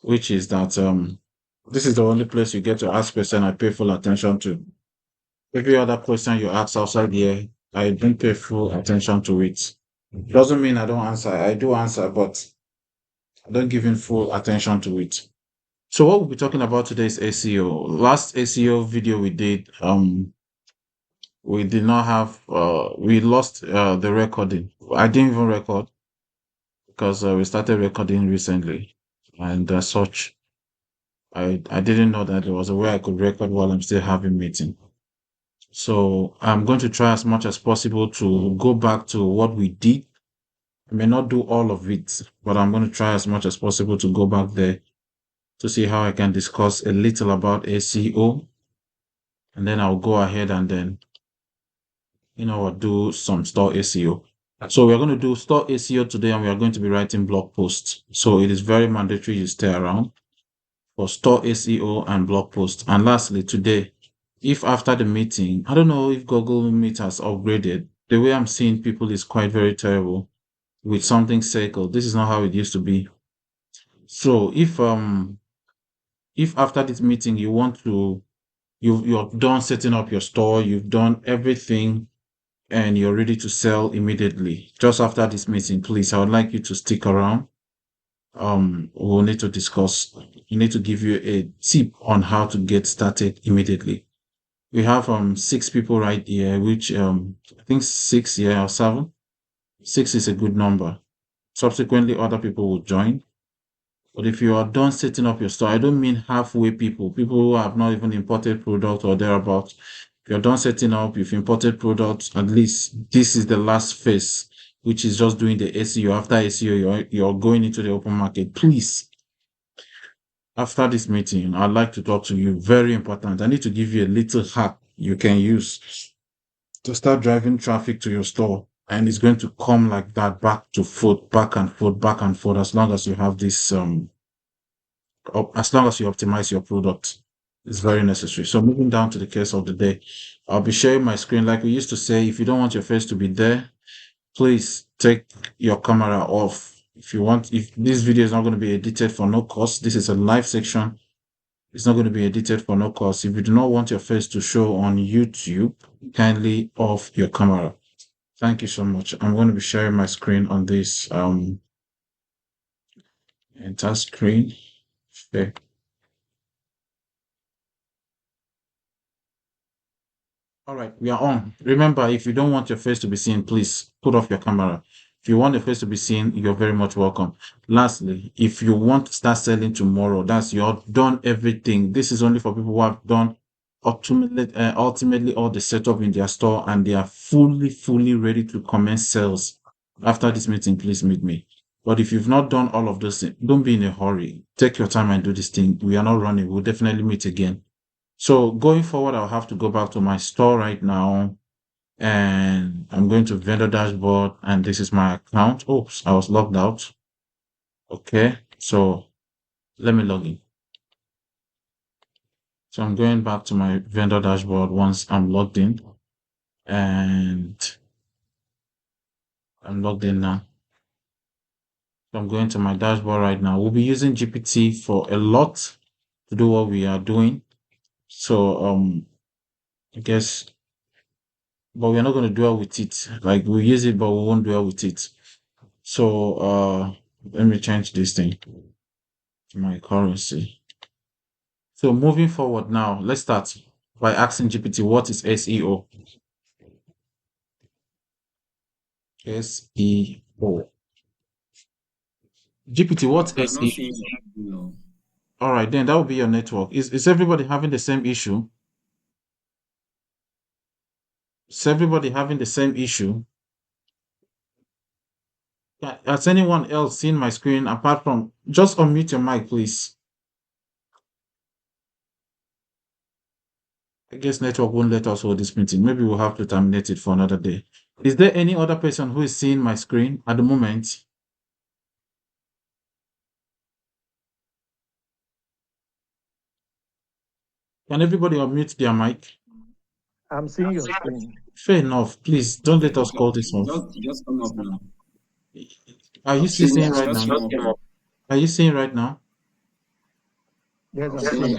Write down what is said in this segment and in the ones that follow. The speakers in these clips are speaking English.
which is that this is the only place you get to ask question I pay full attention to. Every other question you ask outside here, I don't pay full attention to it. Doesn't mean I don't answer. I do answer, but I don't give in full attention to it. So what we'll be talking about today is SEO. Last SEO video we did, we did not have, we lost the recording. I didn't even record because we started recording recently, and as such, I didn't know that there was a way I could record while I'm still having meeting. So I'm going to try as much as possible to go back to what we did. I may not do all of it, but I'm going to try as much as possible to go back there to see how I can discuss a little about SEO, and then I'll go ahead and then do some store SEO. So we're going to do store SEO today, and we are going to be writing blog posts. So it is very mandatory you stay around for store SEO and blog posts. And lastly, today, if after the meeting, I don't know if Google Meet has upgraded, the way I'm seeing people is quite very terrible with something circled. This is not how it used to be. So if after this meeting you want to, you're done setting up your store, you've done everything, and you're ready to sell immediately, just after this meeting, please, I would like you to stick around. We'll need to discuss. We need to give you a tip on how to get started immediately. We have 6 people right here, which I think 6, yeah, or 7. 6 is a good number. Subsequently, other people will join. But if you are done setting up your store, I don't mean halfway people who have not even imported product or thereabouts. If you're done setting up, you've imported products, at least this is the last phase, which is just doing the SEO. After SEO, you're going into the open market. Please, after this meeting, I'd like to talk to you. Very important. I need to give you a little hack you can use to start driving traffic to your store. And it's going to come like that, back to forth, back and forth, back and forth, as long as you have this as long as you optimize your product. It's very necessary. So moving down to the case of the day, I'll be sharing my screen. Like we used to say, if you don't want your face to be there, please take your camera off. If this video is not going to be edited for no cost, this is a live section. It's not going to be edited for no cost. If you do not want your face to show on YouTube, kindly off your camera. Thank you so much. I'm going to be sharing my screen on this entire screen. Okay. All right, we are on. Remember, if you don't want your face to be seen, please put off your camera. If you want your face to be seen, you're very much welcome. Lastly, if you want to start selling tomorrow, that's you've done everything. This is only for people who have done ultimately all the setup in their store and they are fully ready to commence sales. After this meeting, please meet me. But if you've not done all of those things, don't be in a hurry. Take your time and do this thing. We are not running. We'll definitely meet again. So going forward, I'll have to go back to my store right now, and I'm going to vendor dashboard, and this is my account. Oops, I was logged out. Okay, so let me log in. So I'm going back to my vendor dashboard once I'm logged in, and I'm logged in now. So I'm going to my dashboard right now. We'll be using GPT for a lot to do what we are doing. So I guess, but we're not going to dwell with it. Like we use it, but we won't dwell with it. So let me change this thing to my currency. So moving forward now, let's start by asking GPT what is SEO. SEO. GPT, what's We are not SEO? seeing you. All right, then that will be your network. Is everybody having the same issue? Is everybody having the same issue? Has anyone else seen my screen apart from just unmute your mic, please? I guess network won't let us hold this meeting. Maybe we'll have to terminate it for another day. Is there any other person who is seeing my screen at the moment? Can everybody unmute their mic? I'm seeing your screen. Fair enough. Please don't let us call this off. Just come up now. Are you still seeing right Just now? come up now. Are you seeing right now? Yes, I'm Same. seeing.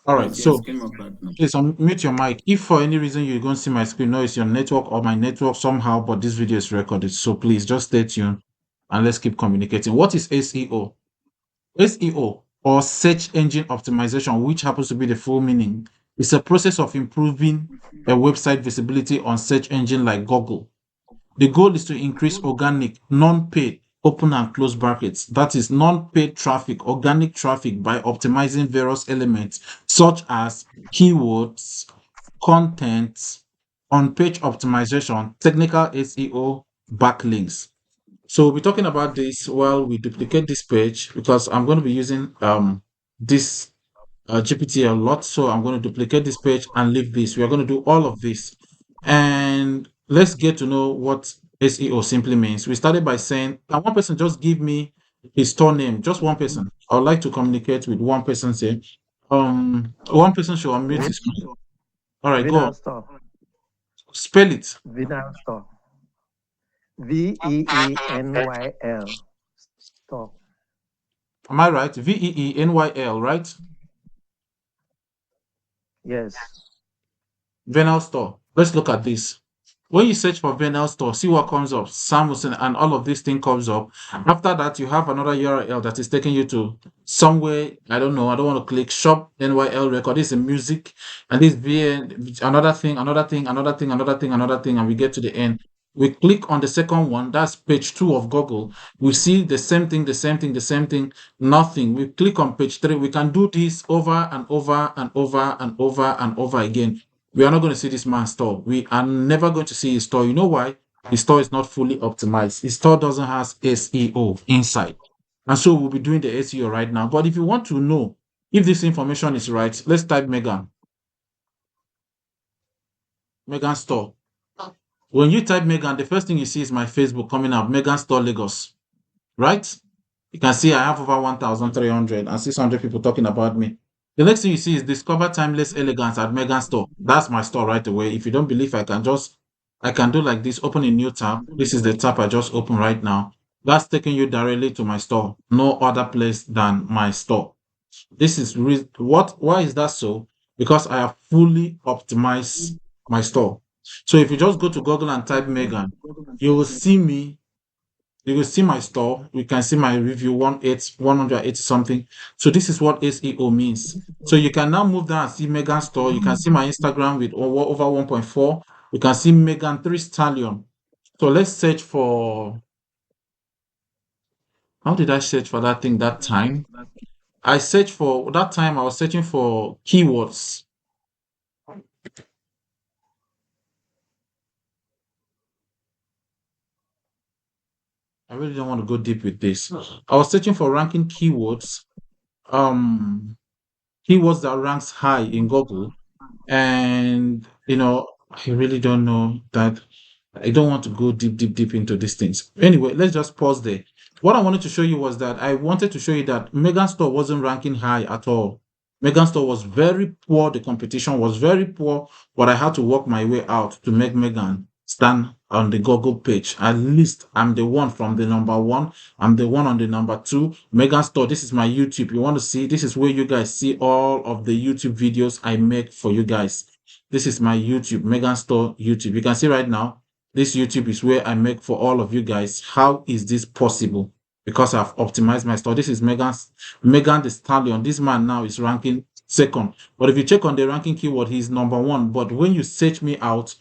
All right. Yes, yes, So came up right now. please unmute your mic. If for any reason you don't see my screen, no, it's your network or my network somehow, but this video is recorded. So please just stay tuned and let's keep communicating. What is SEO? SEO, or search engine optimization, which happens to be the full meaning, is a process of improving a website visibility on search engine like Google. The goal is to increase organic, non-paid, open and close brackets, that is non-paid traffic, organic traffic, by optimizing various elements such as keywords, content, on-page optimization, technical SEO, backlinks. So we'll be talking about this while we duplicate this page, because I'm going to be using this GPT a lot. So I'm going to duplicate this page and leave this. We are going to do all of this. And let's get to know what SEO simply means. We started by saying, can one person just give me his store name? Just one person. I would like to communicate with one person. Say, one person should unmute Vi- his mic. All right, go on. Vinyl store. Spell it. Vinyl store. Veeynyl store. Am I right? Veeynyl, right? Yes. Venal store. Let's look at this. When you search for Venal store, see what comes up. Samuelson and all of this thing comes up. After that, you have another URL that is taking you to somewhere. I don't know. I don't want to click shop NYL record. This is music, and this VN, another thing, another thing, another thing, another thing, another thing, and we get to the end. We click on the second one. That's page 2 of Google. We see the same thing, the same thing, the same thing. Nothing. We click on page 3. We can do this over and over and over and over and over again. We are not going to see this man's store. We are never going to see his store. You know why? His store is not fully optimized. His store doesn't have SEO inside. And so we'll be doing the SEO right now. But if you want to know if this information is right, let's type Megan. Megan store. When you type Megan, the first thing you see is my Facebook coming up, Megan Store Lagos. Right? You can see I have over 1,300 and 600 people talking about me. The next thing you see is Discover Timeless Elegance at Megan Store. That's my store right away. If you don't believe, I can do like this, open a new tab. This is the tab I just opened right now. That's taking you directly to my store. No other place than my store. This is why is that so? Because I have fully optimized my store. So if you just go to Google and type Megan, you will see me, you will see my store. You can see my review 180 something. So this is what SEO means. So you can now move down and see Megan store. You can see my Instagram with over 1.4. You can see Megan 3 Stallion. So let's search for, how did I search for that thing that time? I searched for that time, I was searching for keywords. I really don't want to go deep with this. I was searching for ranking keywords. Um Keywords that ranks high in Google, and I really don't know that. I don't want to go deep into these things. Anyway, let's just pause there. What I wanted to show you was that I wanted to show you that Megan Store wasn't ranking high at all. Megan Store was very poor. The competition was very poor, but I had to work my way out to make Megan stand on the Google page. At least I'm the one from the number one. I'm the one on the number two. Megan Store, this is my YouTube. You want to see? This is where you guys see all of the YouTube videos I make for you guys. This is my YouTube, Megan Store YouTube. You can see right now, this YouTube is where I make for all of you guys. How is this possible? Because I've optimized my store. This is Megan the Stallion. This man now is ranking second. But if you check on the ranking keyword, he's number one. But when you search me out,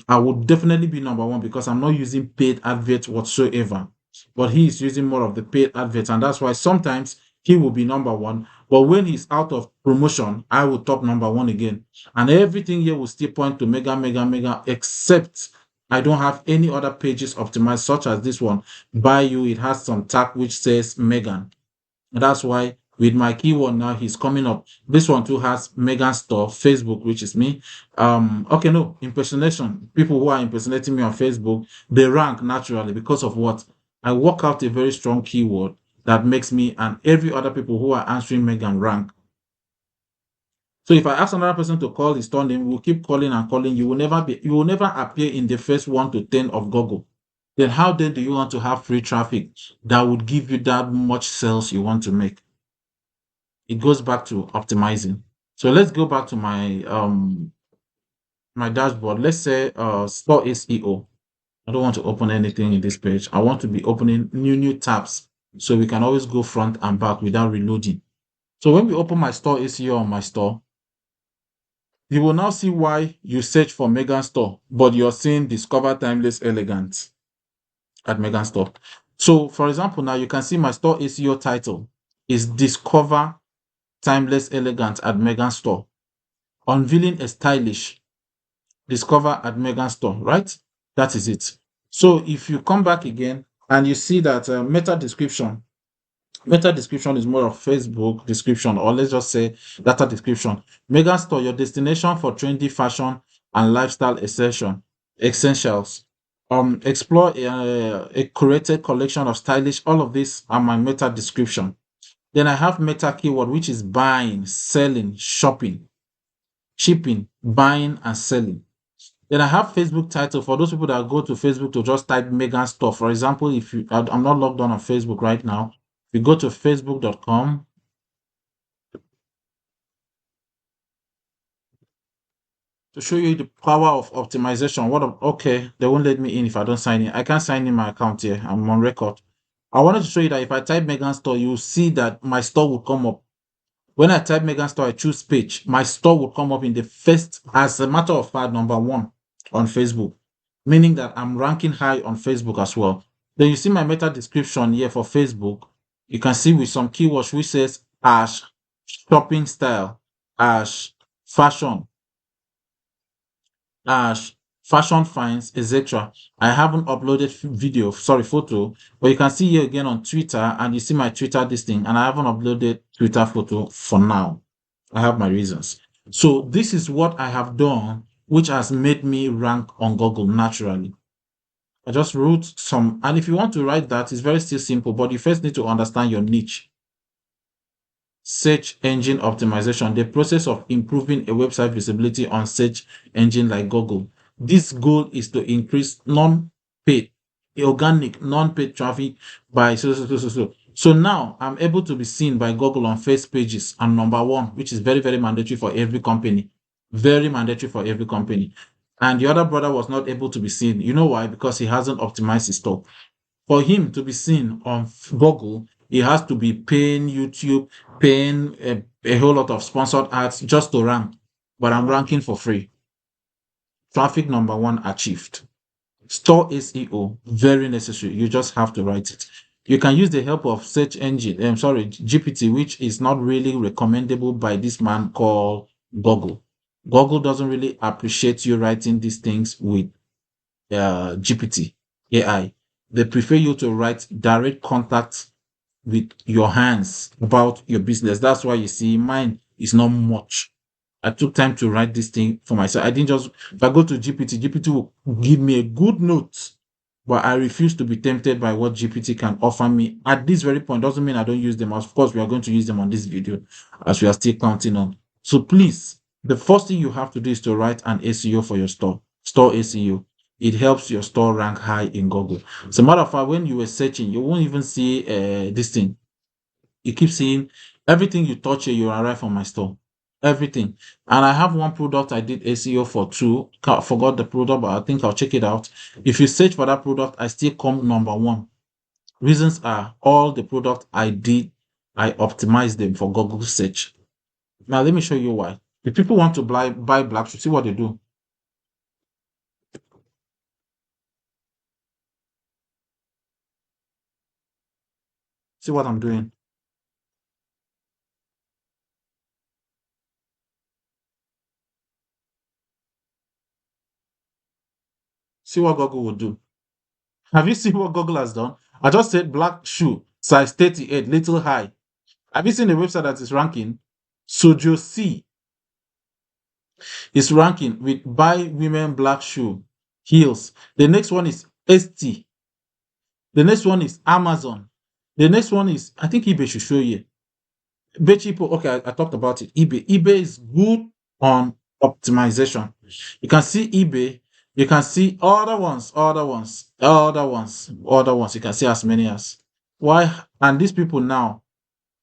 I would definitely be number one because I'm not using paid adverts whatsoever. But he is using more of the paid adverts, and that's why sometimes he will be number one. But when he's out of promotion, I will top number one again. And everything here will still point to mega, except I don't have any other pages optimized, such as this one. By you, it has some tag which says Megan. And that's why with my keyword now, he's coming up. This one too has Megan Store, Facebook, which is me. Okay, no, impersonation. People who are impersonating me on Facebook, they rank naturally because of what? I work out a very strong keyword that makes me and every other people who are answering Megan rank. So if I ask another person to call his store name, we'll keep calling and calling. You will never appear in the first 1 to 10 of Google. Then how then do you want to have free traffic that would give you that much sales you want to make? it goes back to optimizing. So let's go back to my dashboard. Let's say store SEO. I don't want to open anything in this page. I want to be opening new tabs so we can always go front and back without reloading. So when we open my store SEO on my store, you will now see why you search for Megan Store, but you're seeing Discover Timeless Elegant at Megan Store. So for example, now you can see my store SEO title is Discover Timeless Elegant at Megan Store. Unveiling a stylish Discover at Megan Store, right? That is it. So if you come back again and you see that meta description is more of Facebook description, or let's just say data description. Megan Store, your destination for trendy fashion and lifestyle essentials. Explore a curated collection of stylish. All of these are my meta description. Then I have meta keyword, which is buying, selling, shopping, shipping, buying, and selling. Then I have Facebook title for those people that go to Facebook to just type Megan Store. For example, if you, I'm not logged on Facebook right now. If you go to facebook.com to show you the power of optimization. Okay, they won't let me in if I don't sign in. I can't sign in my account here. I'm on record. I wanted to show you that if I type Megan Store, you'll see that my store will come up. When I type Megan Store, I choose page. My store will come up in the first, as a matter of fact, number one on Facebook, meaning that I'm ranking high on Facebook as well. Then you see my meta description here for Facebook. You can see with some keywords which says as shopping style, as fashion, fashion finds, etc. I haven't uploaded photo, but you can see here again on Twitter, and you see my Twitter this thing, and I haven't uploaded Twitter photo for now. I have my reasons. So this is what I have done, which has made me rank on Google naturally. I just wrote some, and if you want to write that, it's very still simple, but you first need to understand your niche. Search engine optimization, the process of improving a website visibility on search engine like Google. This goal is to increase non-paid, organic, non-paid traffic by so. So now I'm able to be seen by Google on first pages and number one, which is very, very mandatory for every company. Very mandatory for every company. And the other brother was not able to be seen. You know why? Because he hasn't optimized his store. For him to be seen on Google, he has to be paying YouTube, paying a whole lot of sponsored ads just to rank. But I'm ranking for free. Traffic number one achieved. Store SEO, very necessary. You just have to write it. You can use the help of search engine, GPT, which is not really recommendable by this man called Google. Google doesn't really appreciate you writing these things with GPT, AI. They prefer you to write direct contact with your hands about your business. That's why you see mine is not much. I took time to write this thing for myself. I didn't just, if I go to GPT, GPT will give me a good note, but I refuse to be tempted by what GPT can offer me at this very point. Doesn't mean I don't use them. Of course, we are going to use them on this video as we are still counting on. So please, the first thing you have to do is to write an SEO for your store SEO. It helps your store rank high in Google. As a matter of fact, when you were searching, you won't even see this thing. You keep seeing everything you touch here, you arrive on my store. Everything. And I have one product I did SEO for too. Forgot the product, but I think I'll check it out. If you search for that product, I still come number one. Reasons are all the product I did, I optimized them for Google search. Now let me show you why. If people want to buy black shoes, see what they do. See what I'm doing. See what Google will do. Have you seen what Google has done? I just said black shoe, size 38, little high. Have you seen the website that is ranking? Sojo C is ranking with buy women black shoe, heels. The next one is ST. The next one is Amazon. The next one is, I think eBay should show you. Bechipo, okay, I talked about it. eBay. eBay is good on optimization. You can see eBay. You can see other ones. You can see as many as. Why? And these people now,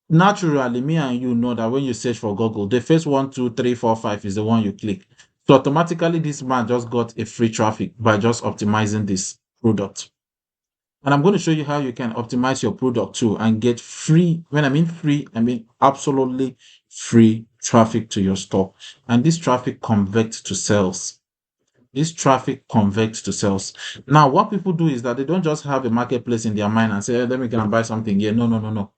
naturally, me and you know that when you search for Google, the first one, two, three, four, five is the one you click. So automatically, this man just got a free traffic by just optimizing this product. And I'm going to show you how you can optimize your product too and get free. When I mean free, I mean absolutely free traffic to your store. And this traffic converts to sales. This traffic converts to sales. Now, what people do is that they don't just have a marketplace in their mind and say, let me go and buy something here. No, no, no, no.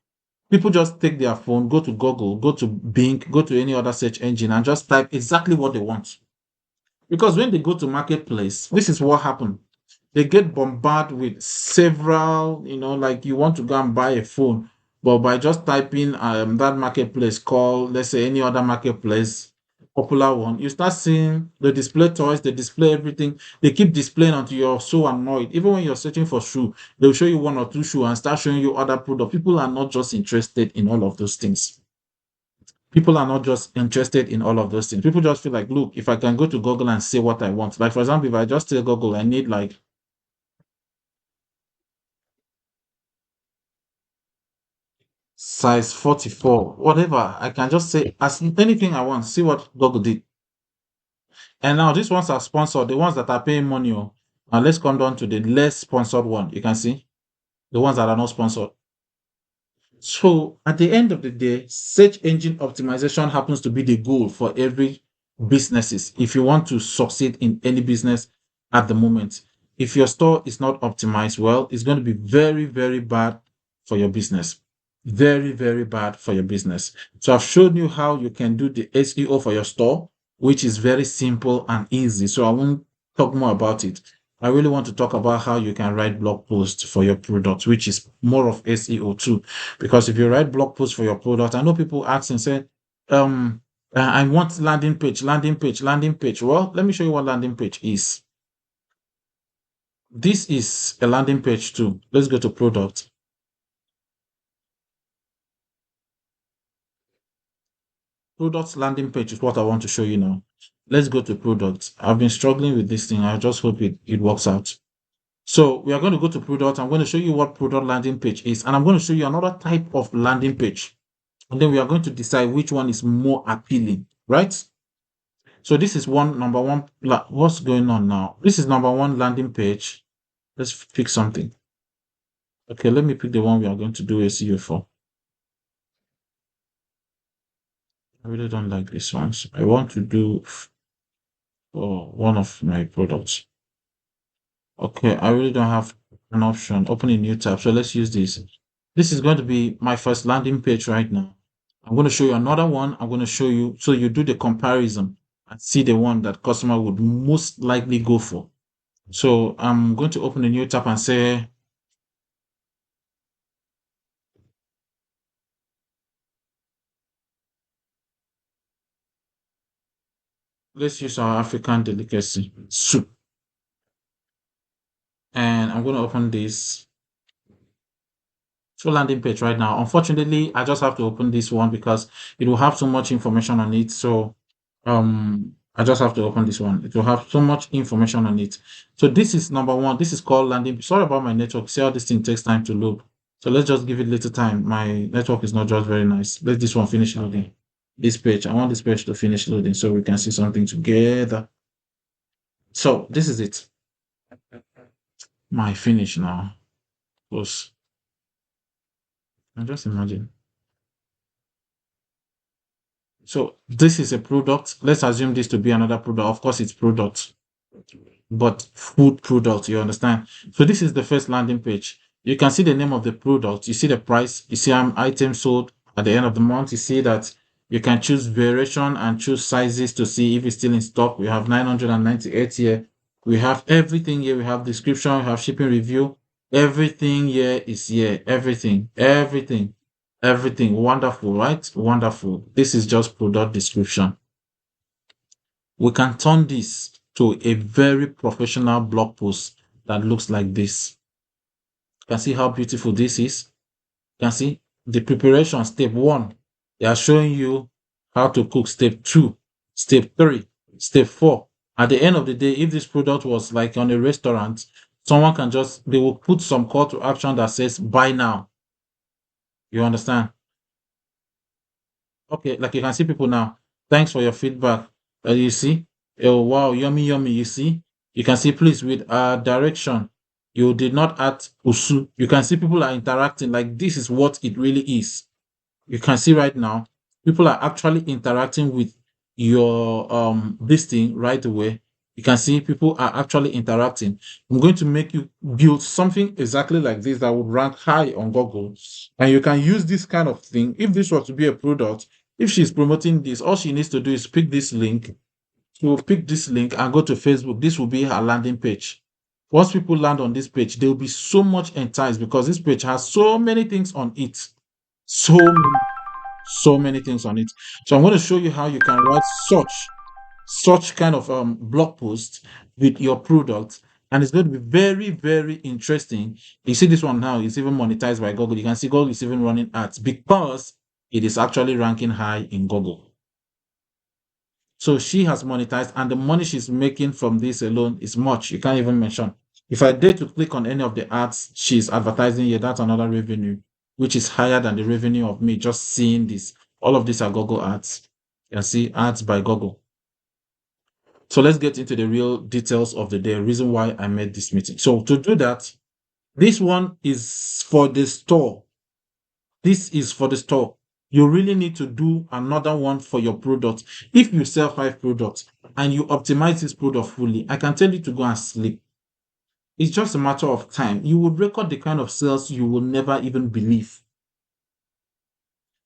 People just take their phone, go to Google, go to Bing, go to any other search engine and just type exactly what they want. Because when they go to marketplace, this is what happened. They get bombarded with several, like you want to go and buy a phone, but by just typing that marketplace call, let's say any other marketplace, popular one, you start seeing the display toys, they display everything. They keep displaying until you're so annoyed. Even when you're searching for shoe, they'll show you one or two shoe and start showing you other products. People are not just interested in all of those things. People are not just interested in all of those things. People just feel like, look, if I can go to Google and say what I want, like for example, if I just tell Google I need like size 44, whatever, I can just say as anything I want, see what Google did. And now these ones are sponsored, the ones that are paying money. Oh, and let's come down to the less sponsored one. You can see the ones that are not sponsored. So at the end of the day, search engine optimization happens to be the goal for every businesses. If you want to succeed in any business at the moment, if your store is not optimized well, it's going to be very, very bad for your business. Very, very bad for your business. So I've shown you how you can do the SEO for your store, which is very simple and easy. So I won't talk more about it. I really want to talk about how you can write blog posts for your product, which is more of SEO too. Because if you write blog posts for your product, I know people ask and say, I want landing page, landing page, landing page. Well, let me show you what landing page is. This is a landing page too. Let's go to product. Products landing page is what I want to show you now. Let's go to products. I've been struggling with this thing. I just hope it works out. So we are going to go to product. I'm going to show you what product landing page is. And I'm going to show you another type of landing page. And then we are going to decide which one is more appealing, right? So this is number one. What's going on now? This is number one landing page. Let's pick something. Okay, let me pick the one we are going to do SEO for. I really don't like this one. So I want to do for one of my products. Okay, I really don't have an option. Open a new tab. So let's use this. This is going to be my first landing page right now. I'm going to show you another one. I'm going to show you, so you do the comparison and see the one that customer would most likely go for. So I'm going to open a new tab and say, let's use our African delicacy soup. And I'm going to open this full landing page right now. Unfortunately, I just have to open this one because it will have so much information on it. So I just have to open this one. It will have so much information on it. So this is number one. This is called landing. Sorry about my network. See how this thing takes time to load. So let's just give it a little time. My network is not just very nice. Let this one finish loading. This page. I want this page to finish loading so we can see something together. So this is it. My finish now. Close. And just imagine. So this is a product. Let's assume this to be another product. Of course, it's product, but food product. You understand? So this is the first landing page. You can see the name of the product. You see the price. You see item sold at the end of the month. You see that you can choose variation and choose sizes to see if it's still in stock. We have 998 here. We have everything here. We have description. We have shipping review. Everything here is here. Everything. Wonderful, right? Wonderful. This is just product description. We can turn this to a very professional blog post that looks like this. You can see how beautiful this is. You can see the preparation. Step 1, they are showing you how to cook. Step 2, step 3, step 4. At the end of the day, if this product was like on a restaurant, someone can they will put some call to action that says buy now. You understand? Okay, like you can see people now. Thanks for your feedback. You see, oh wow, yummy, yummy. You see, you can see, please, with direction. You did not add usu. You can see people are interacting. Like this is what it really is. You can see right now, people are actually interacting with your this thing right away. You can see people are actually interacting. I'm going to make you build something exactly like this that would rank high on Google. And you can use this kind of thing. If this were to be a product, if she's promoting this, all she needs to do is pick this link. She will pick this link and go to Facebook. This will be her landing page. Once people land on this page, they'll be so much enticed because this page has so many things on it. So many things on it. So I'm going to show you how you can write such kind of blog post with your product, and it's going to be very very interesting. You see this one now is even monetized by Google. You can see Google is even running ads because it is actually ranking high in Google. So she has monetized, and the money she's making from this alone is much. You can't even mention. If I dare to click on any of the ads she's advertising here, that's another revenue, which is higher than the revenue of me just seeing this. All of these are Google ads. You can see ads by Google. So let's get into the real details of the day, reason why I made this meeting. So to do that, this one is for the store. This is for the store. You really need to do another one for your product. If you sell 5 products and you optimize this product fully, I can tell you to go and sleep. It's just a matter of time. You would record the kind of sales you will never even believe.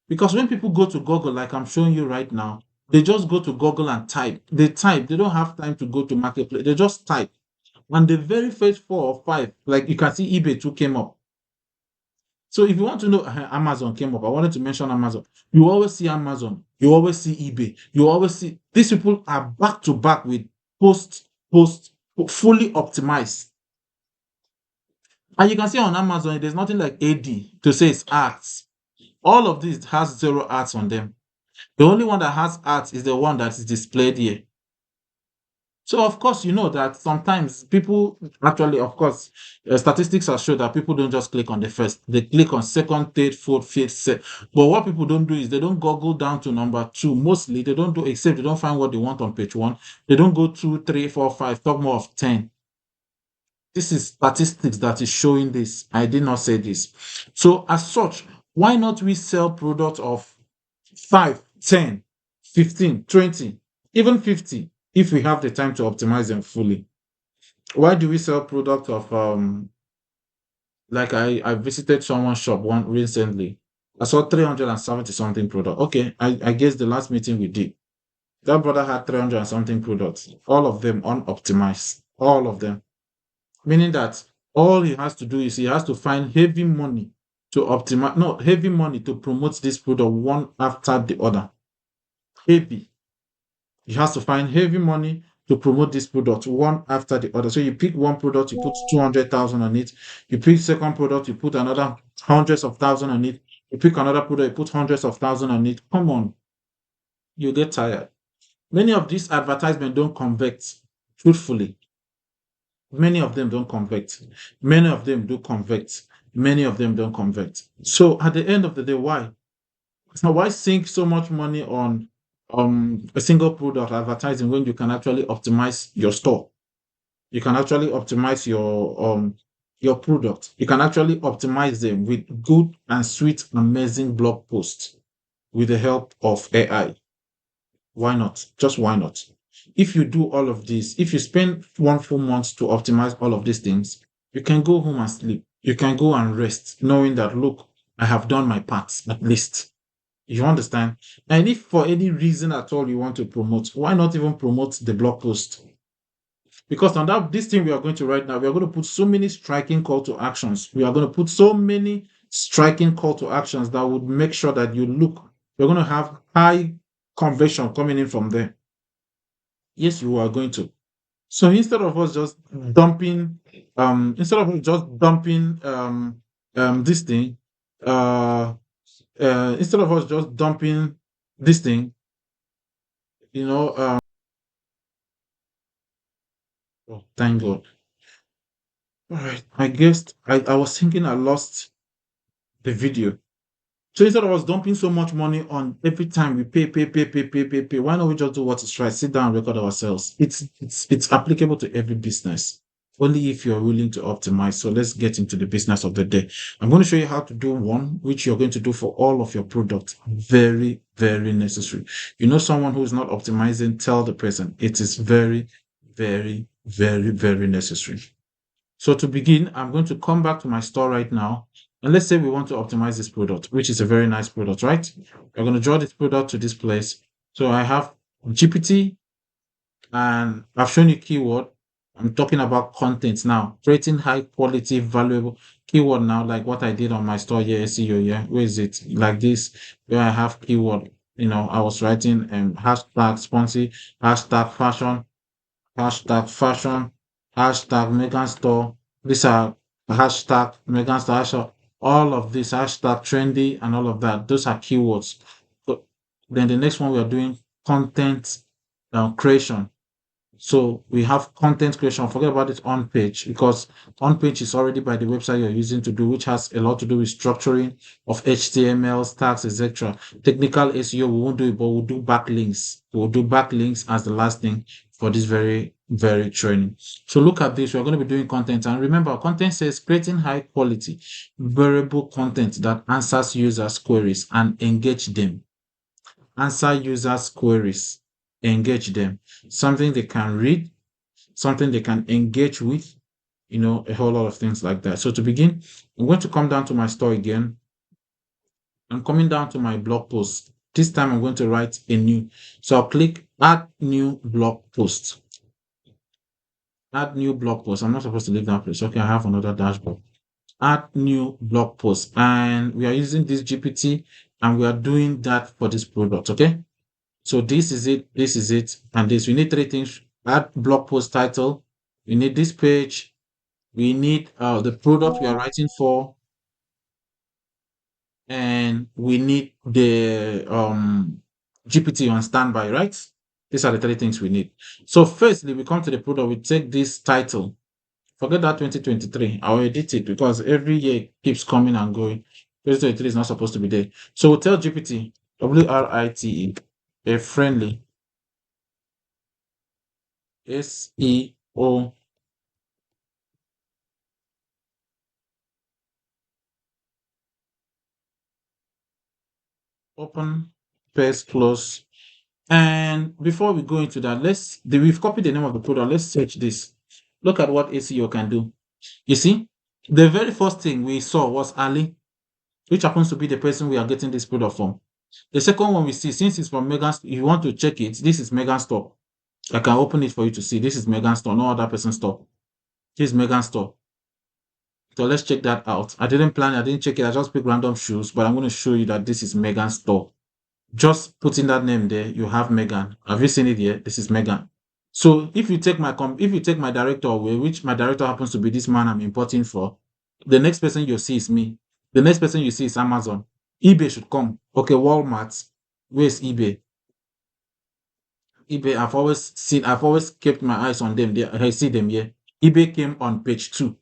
Because when people go to Google, like I'm showing you right now, they just go to Google and type. They type. They don't have time to go to Marketplace. They just type. And the very first 4 or 5, like you can see eBay too came up. So if you want to know, Amazon came up. I wanted to mention Amazon. You always see Amazon. You always see eBay. You always see these people are back to back with post, fully optimized. And you can see on Amazon, there's nothing like AD to say it's ads. All of this has 0 ads on them. The only one that has ads is the one that is displayed here. So of course, you know that sometimes people actually, of course, statistics are shown that people don't just click on the first; they click on second, third, fourth, fifth, sixth. But what people don't do is they don't Google down to number 2. Mostly they don't do, except they don't find what they want on page 1. They don't go 2, 3, 4, 5. Talk more of 10. This is statistics that is showing this. I did not say this. So as such, why not we sell products of 5, 10, 15, 20, even 50 if we have the time to optimize them fully? Why do we sell products of like I visited someone's shop one recently. I saw 370 something product. Okay, I guess the last meeting we did, that brother had 300 and something products, all of them unoptimized, all of them. Meaning that all he has to do is he has to find heavy money to optimize, no, heavy money to promote this product one after the other. Heavy. He has to find heavy money to promote this product one after the other. So you pick one product, you put 200,000 on it. You pick second product, you put another hundreds of thousand on it. You pick another product, you put hundreds of thousand on it. Come on, you get tired. Many of these advertisements don't convert, truthfully. Many of them don't convert. Many of them do convert. Many of them don't convert. So at the end of the day, why? So why sink so much money on a single product advertising when you can actually optimize your store? You can actually optimize your product. You can actually optimize them with good and sweet, amazing blog posts with the help of AI. Why not? Just why not? If you do all of this, if you spend 1 full month to optimize all of these things, you can go home and sleep. You can go and rest, knowing that, look, I have done my part at least. You understand? And if for any reason at all you want to promote, why not even promote the blog post? Because on that this thing we are going to write now, we are going to put so many striking call to actions. We are going to put so many striking call to actions that would make sure that you look, you're going to have high conversion coming in from there. Yes, you are going to. So instead of us just dumping, this thing, uh, instead of us just dumping this thing, you know, oh, thank God. All right, I guess I was thinking I lost the video. So instead of us dumping so much money on every time we pay, why not we just do what is right? Sit down and record ourselves. It's applicable to every business. Only if you're willing to optimize. So let's get into the business of the day. I'm going to show you how to do one, which you're going to do for all of your products. Very, very necessary. You know, someone who is not optimizing, tell the person it is very, very, very, very necessary. So to begin, I'm going to come back to my store right now. And let's say we want to optimize this product, which is a very nice product, right? We're going to draw this product to this place. So I have GPT and I've shown you keyword. I'm talking about content now, creating high quality, valuable keyword now, like what I did on my store here, SEO. Yeah, where is it? Like this, where I have keyword. You know, I was writing hashtag sponsor, hashtag fashion, hashtag Megan Store. These are hashtag Megan Store, hashtag, all of this, hashtag trendy and all of that. Those are keywords. So then the next one we are doing content creation. So we have content creation. Forget about it on page because on page is already by the website you're using to do, which has a lot to do with structuring of HTML, tags, etc. Technical SEO, we won't do it, but we'll do backlinks. We'll do backlinks as the last thing for this very, very training. So look at this. We're going to be doing content. And remember, content says creating high quality, variable content that answers users' queries and engage them. Answer users' queries, engage them. Something they can read, something they can engage with, you know, a whole lot of things like that. So to begin, I'm going to come down to my store again. I'm coming down to my blog post. This time I'm going to write a new. So I'll click add new blog post. Add new blog post. I'm not supposed to leave that place. Okay, I have another dashboard. Add new blog post. And we are using this GPT and we are doing that for this product. Okay. So this is it, and this. We need three things. Add blog post title. We need this page. We need the product we are writing for, and we need the GPT on standby, right? These are the three things we need. So firstly, we come to the product, we take this title. Forget that 2023. I'll edit it because every year keeps coming and going. 2023 is not supposed to be there. So we'll tell GPT, WRITE, a friendly SEO open, paste, close. And before we go into that, we've copied the name of the product. Let's search this. Look at what SEO can do. You see, the very first thing we saw was Ali, which happens to be the person we are getting this product from. The second one we see, since it's from Megan, if you want to check it, this is Megan Store. I can open it for you to see. This is Megan Store, no other person's store. This is Megan Store. So let's check that out. I didn't check it. I just picked random shoes, but I'm going to show you that this is Megan Store. Just putting that name there, you have Megan. Have you seen it here? This is Megan. So if you take my director away, which my director happens to be this man I'm importing for, the next person you see is me. The next person you see is Amazon. eBay should come. Okay, Walmart. Where's eBay? eBay, I've always kept my eyes on them. I see them here. eBay came on page 2.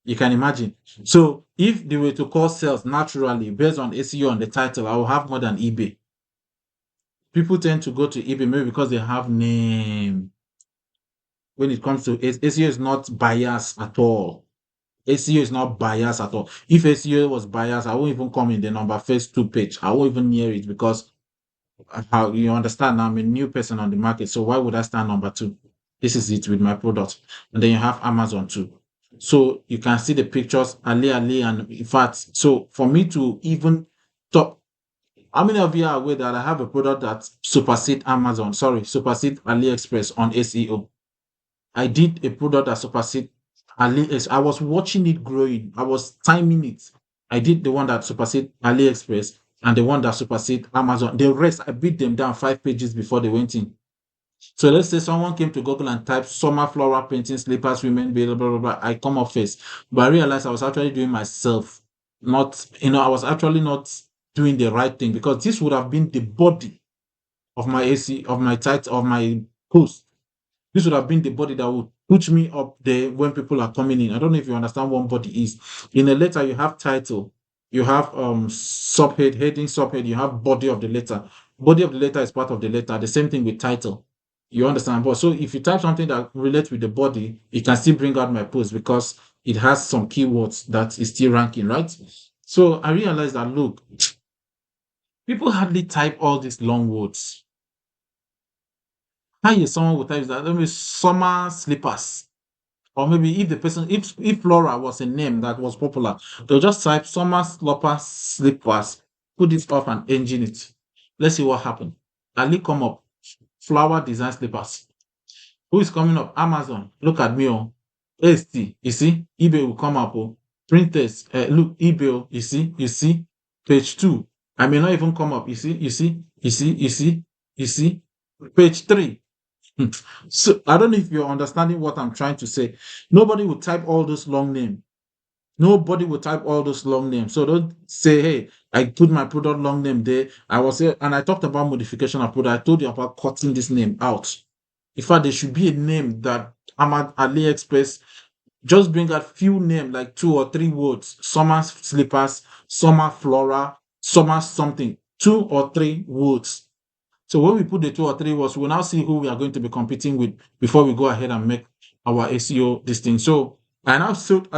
You can imagine. So if they were to call sales naturally based on SEO on the title, I will have more than eBay. People tend to go to eBay maybe because they have name. When it comes to SEO is not biased at all. SEO is not biased at all. If SEO was biased, I won't even come in the number first 2 page. I won't even near it because how you understand now I'm a new person on the market. So why would I stand number 2? This is it with my product. And then you have Amazon too. So you can see the pictures, Ali, and in fact, so for me to even talk, how many of you are aware that I have a product that supersedes AliExpress on SEO? I did a product that supersedes AliExpress. I was watching it growing. I was timing it. I did the one that supersedes AliExpress and the one that supersedes Amazon. The rest, I beat them down 5 pages before they went in. So let's say someone came to Google and typed summer floral painting, slippers, women, blah, blah, blah, blah. I come up first. But I realized I was actually doing myself. I was actually not doing the right thing because this would have been the body of my of my title, of my post. This would have been the body that would put me up there when people are coming in. I don't know if you understand what body is. In a letter, you have title. you have subhead, heading, subhead, you have body of the letter. Body of the letter is part of the letter. The same thing with title. You understand? But so if you type something that relates with the body, it can still bring out my post because it has some keywords that is still ranking, right? So I realized that look, people hardly type all these long words. How is someone would type that? Let me summer slippers. Or maybe if the person, if Flora was a name that was popular, they'll just type summer slopper slippers, put it off and engine it. Let's see what happened. Ali come up, flower design slippers. Who is coming up? Amazon. Look at me. Oh. ST. You see? eBay will come up. Oh. Printers. Look, eBay. Oh. You see? You see? Page 2. I may not even come up. You see? You see? You see? You see? You see? Page 3. So I don't know if you're understanding what I'm trying to say. Nobody will type all those long names. Nobody will type all those long names. So don't say, hey, I put my product long name there. And I talked about modification of product. I told you about cutting this name out. In fact, there should be a name that I'm at AliExpress. Just bring out few names, like 2 or 3 words. Summer slippers, summer flora, summer something. 2 or 3 words. So when we put the 2 or 3 words, we'll now see who we are going to be competing with before we go ahead and make our SEO this thing. So I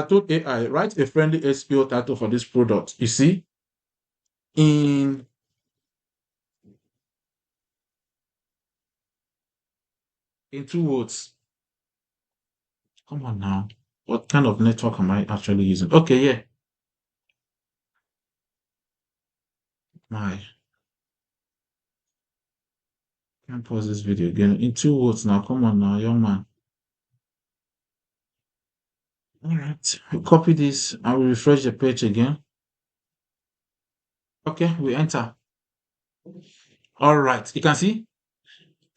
told AI, write a friendly SEO title for this product. You see, in 2 words. Come on now. What kind of network am I actually using? Okay, yeah. My can't pause this video again. In 2 words now. Come on now, young man. All right. We copy this and we refresh the page again. Okay, we enter. All right. You can see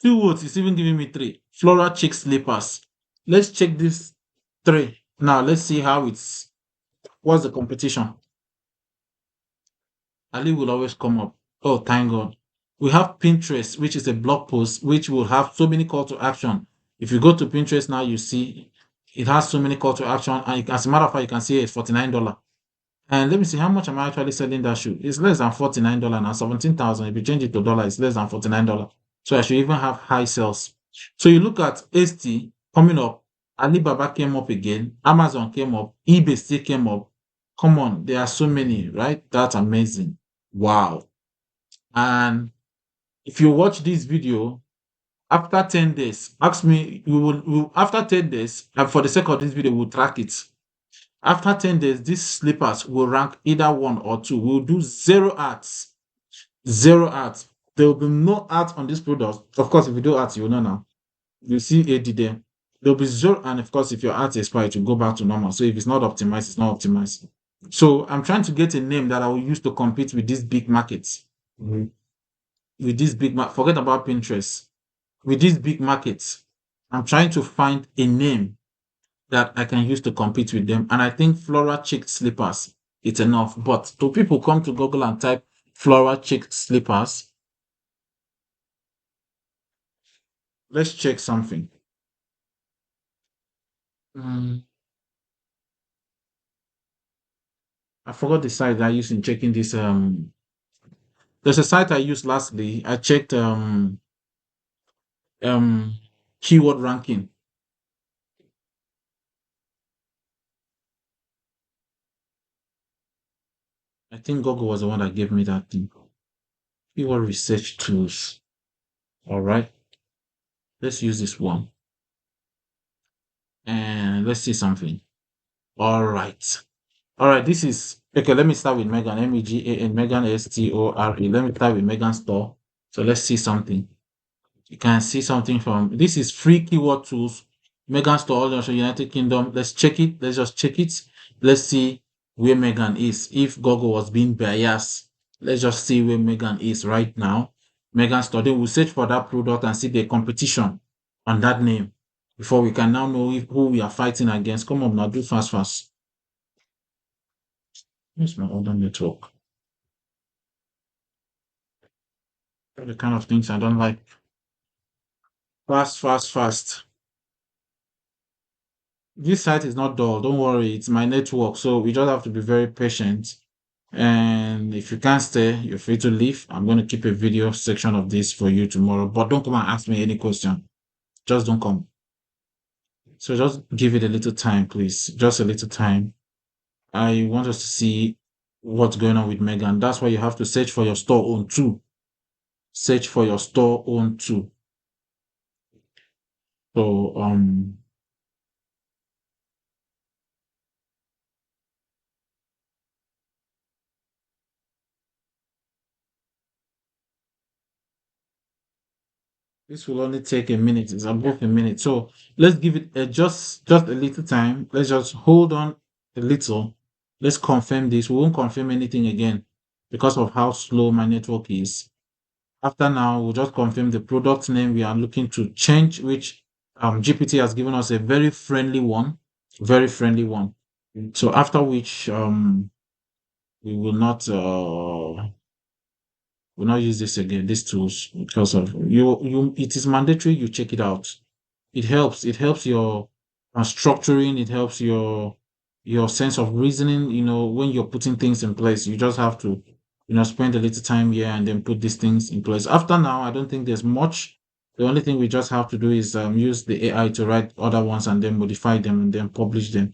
2 words is even giving me 3. Floral chick slippers. Let's check this 3. Now let's see what's the competition. Ali will always come up. Oh, thank God. We have Pinterest, which is a blog post, which will have so many call to action. If you go to Pinterest now, you see it has so many call to action. And as a matter of fact, you can see it's $49. And let me see how much am I actually selling that shoe. It's less than $49 now, 17,000. If you change it to dollar, it's less than $49. So I should even have high sales. So you look at ST coming up, Alibaba came up again, Amazon came up, eBay still came up. Come on, there are so many, right? That's amazing. Wow. And if you watch this video, after 10 days, ask me, after 10 days, and for the sake of this video, we'll track it. After 10 days, these slippers will rank either 1 or 2. We'll do 0 ads. 0 ads. There will be no ads on this product. Of course, if you do ads, you'll know now. You see AD there. There'll be 0, and of course, if your ads expire, it will go back to normal. So if it's not optimized, it's not optimized. So I'm trying to get a name that I will use to compete with these big markets. With these forget about Pinterest. With these big markets, I'm trying to find a name that I can use to compete with them. And I think Flora Chick Slippers, it's enough. But do people come to Google and type Flora Chick Slippers? Let's check something. I forgot the site I used in checking this. There's a site I used lastly. I checked keyword ranking. I think Google was the one that gave me that thing. Keyword research tools. All right. Let's use this one. And let's see something. All right. All right. This is okay. Let me start with Megan. MEGAN. Megan STORE. Let me start with Megan Store. So let's see something. You can see something from this is free keyword tools. Megan Store, also United Kingdom. Let's check it. Let's just check it. Let's see where Megan is. If Google was being biased, let's just see where Megan is right now. Megan Store. Then we'll search for that product and see the competition on that name before we can now know who we are fighting against. Come on now, do fast. Here's my other network. The kind of things I don't like. Fast. This site is not dull. Don't worry, it's my network, so we just have to be very patient. And if you can't stay, you're free to leave. I'm going to keep a video section of this for you tomorrow, but don't come and ask me any question. Just don't come. So just give it a little time, please. Just a little time. I want us to see what's going on with Megan. That's why you have to search for your store own too. Search for your store own too. So this will only take a minute. It's above a minute. So let's give it just a little time. Let's just hold on a little. Let's confirm this. We won't confirm anything again because of how slow my network is. After now, we'll just confirm the product name we are looking to change, which GPT has given us a very friendly one. Very friendly one. So after which we will not use this again, these tools, because of you it is mandatory you check it out. It helps your structuring, it helps your sense of reasoning, when you're putting things in place. You just have to spend a little time here and then put these things in place. After now, I don't think there's much. The only thing we just have to do is use the AI to write other ones and then modify them and then publish them.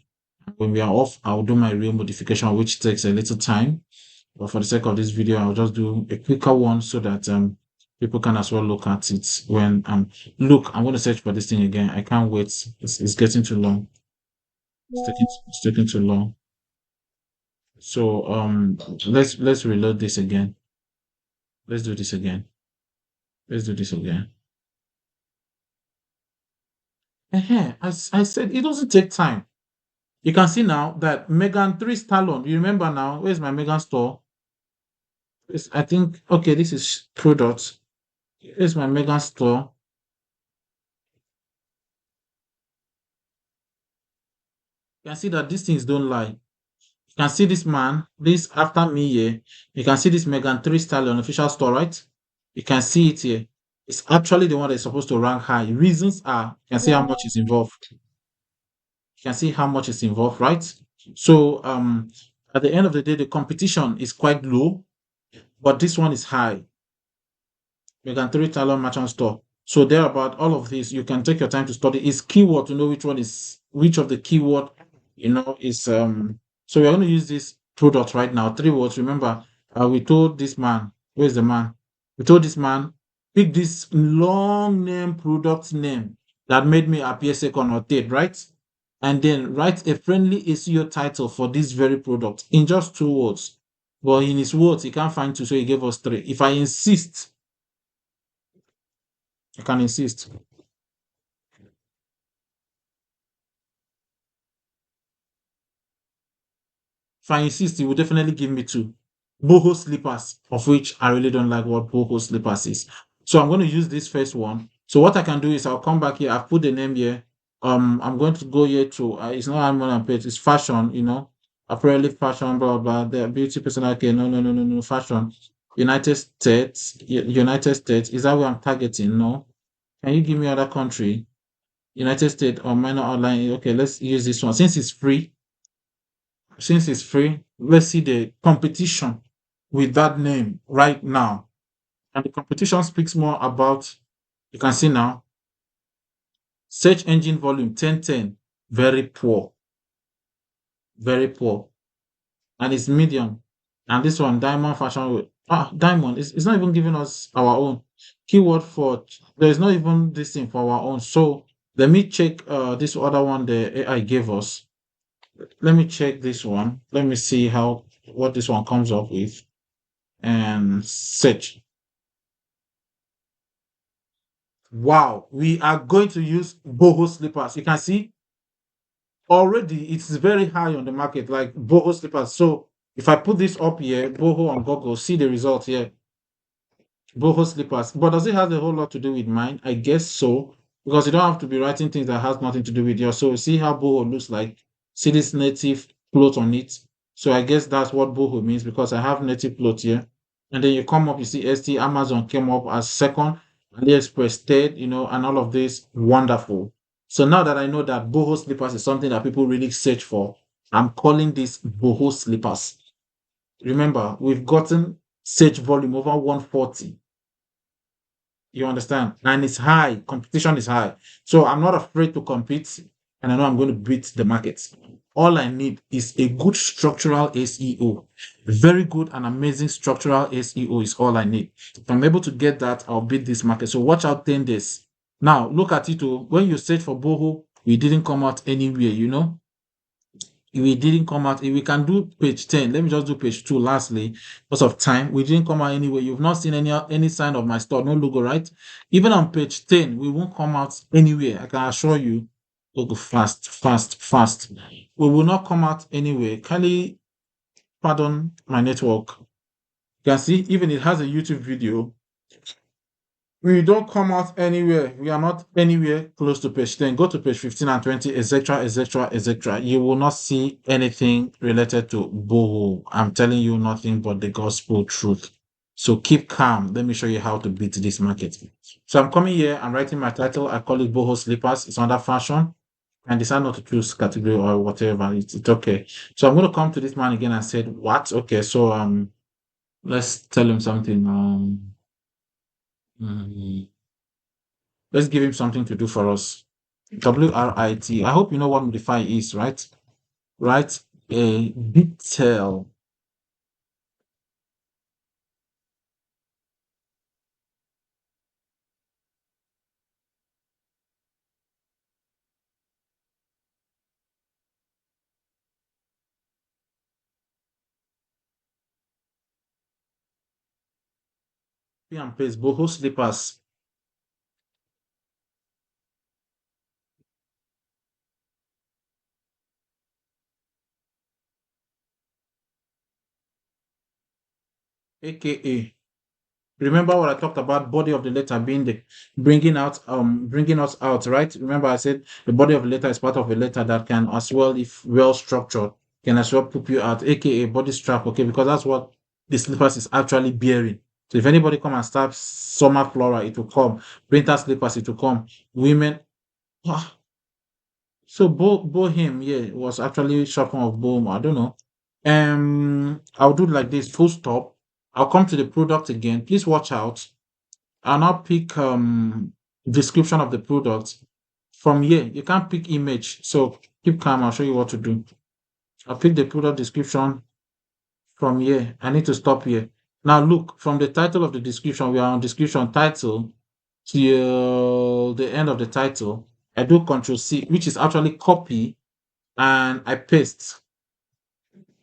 When we are off, I'll do my real modification, which takes a little time. But for the sake of this video, I'll just do a quicker one so that people can as well look at it when look. I'm going to search for this thing again. I can't wait. It's getting too long. It's taking too long. So let's reload this again. Let's do this again. Let's do this again. I said it doesn't take time. You can see now that Megan 3 Stallone. You remember now? Where's my Megan store? I think okay. This is products. Here's my Megan store. You can see that these things don't lie. You can see this man, this after me here. You can see this Megan 3 Stallion official store, right? You can see it here. It's actually the one that's supposed to rank high. Reasons are, you can see how much is involved. You can see how much is involved, right? So at the end of the day, the competition is quite low, but this one is high. Megan 3 Talon Merchant Store. So there about all of this, you can take your time to study. It's keyword to know which of the keyword is so we're going to use this product right now. 3 words. Remember, we told this man, where's the man? We told this man, pick this long name product name that made me appear second or third, right? And then write a friendly SEO title for this very product in just 2 words. But in his words, he can't find 2, so he gave us 3. If I insist, I can insist. If I insist, he will definitely give me 2. Boho slippers, of which I really don't like what boho slippers is. So I'm going to use this first one. So what I can do is I'll come back here. I've put the name here. I'm going to go here to, it's not Animal and Pet, it's fashion, apparently fashion, blah, blah, the beauty personal care. No, fashion. United States. United States. Is that where I'm targeting? No. Can you give me other country? United States or minor online. Okay, let's use this one. Since it's free, let's see the competition with that name right now. And the competition speaks more about, you can see now, search engine volume 1010, very poor, very poor. And it's medium. And this one, diamond fashion, diamond, it's not even giving us our own keyword for, there's not even this thing for our own. So let me check this other one the AI gave us. Let me check this one. Let me see what this one comes up with and search. Wow, we are going to use boho slippers. You can see already it's very high on the market, like boho slippers. So if I put this up here, boho on Google, see the result here. Boho slippers. But does it have a whole lot to do with mine? I guess so. Because you don't have to be writing things that has nothing to do with yours. So see how boho looks like. See this native plot on it. So I guess that's what boho means because I have native plot here. And then you come up, you see ST, Amazon came up as second, AliExpress third, and all of this. Wonderful. So now that I know that boho slippers is something that people really search for, I'm calling this boho slippers. Remember, we've gotten search volume over 140. You understand? And it's high. Competition is high. So I'm not afraid to compete, and I know I'm going to beat the market. All I need is a good structural SEO. Very good and amazing structural SEO is all I need. If I'm able to get that, I'll beat this market. So watch out 10 days. Now, look at it. When you search for Boho, it didn't come out anywhere. If it didn't come out, if we can do page 10, let me just do page 2 lastly, because of time. We didn't come out anywhere. You've not seen any sign of my store, no logo, right? Even on page 10, we won't come out anywhere. I can assure you. Go fast, fast, fast. We will not come out anywhere. Kindly pardon my network. You can see even it has a YouTube video. We don't come out anywhere. We are not anywhere close to page 10. Go to page 15 and 20, etc., etc., etc. You will not see anything related to Boho. I'm telling you nothing but the gospel truth. So keep calm. Let me show you how to beat this market. So I'm coming here. I'm writing my title. I call it Boho Slippers. It's under fashion. And decide not to choose category or whatever. It's okay. So I'm going to come to this man again and said, what? Okay. So let's tell him something. Mm, let's give him something to do for us. WRIT. I hope you know what modify is, right? Right? A detail. Copy and paste. Boho slippers. AKA. Remember what I talked about body of the letter being the bringing us out, right? Remember I said the body of the letter is part of a letter that can as well, if well structured, can as well poop you out, aka body strap, okay, because that's what the slippers is actually bearing. So if anybody come and start summer flora, it will come. Winter slippers, it will come. Women, ah, so Bohem, yeah, was actually short form of Bohem. I don't know. I'll do like this, full stop. I'll come to the product again. Please watch out. I'll now pick description of the product. From here, you can't pick image. So keep calm, I'll show you what to do. I'll pick the product description from here. I need to stop here. Now look, from the title of the description, we are on description title till the end of the title. I do Control C, which is actually copy, and I paste.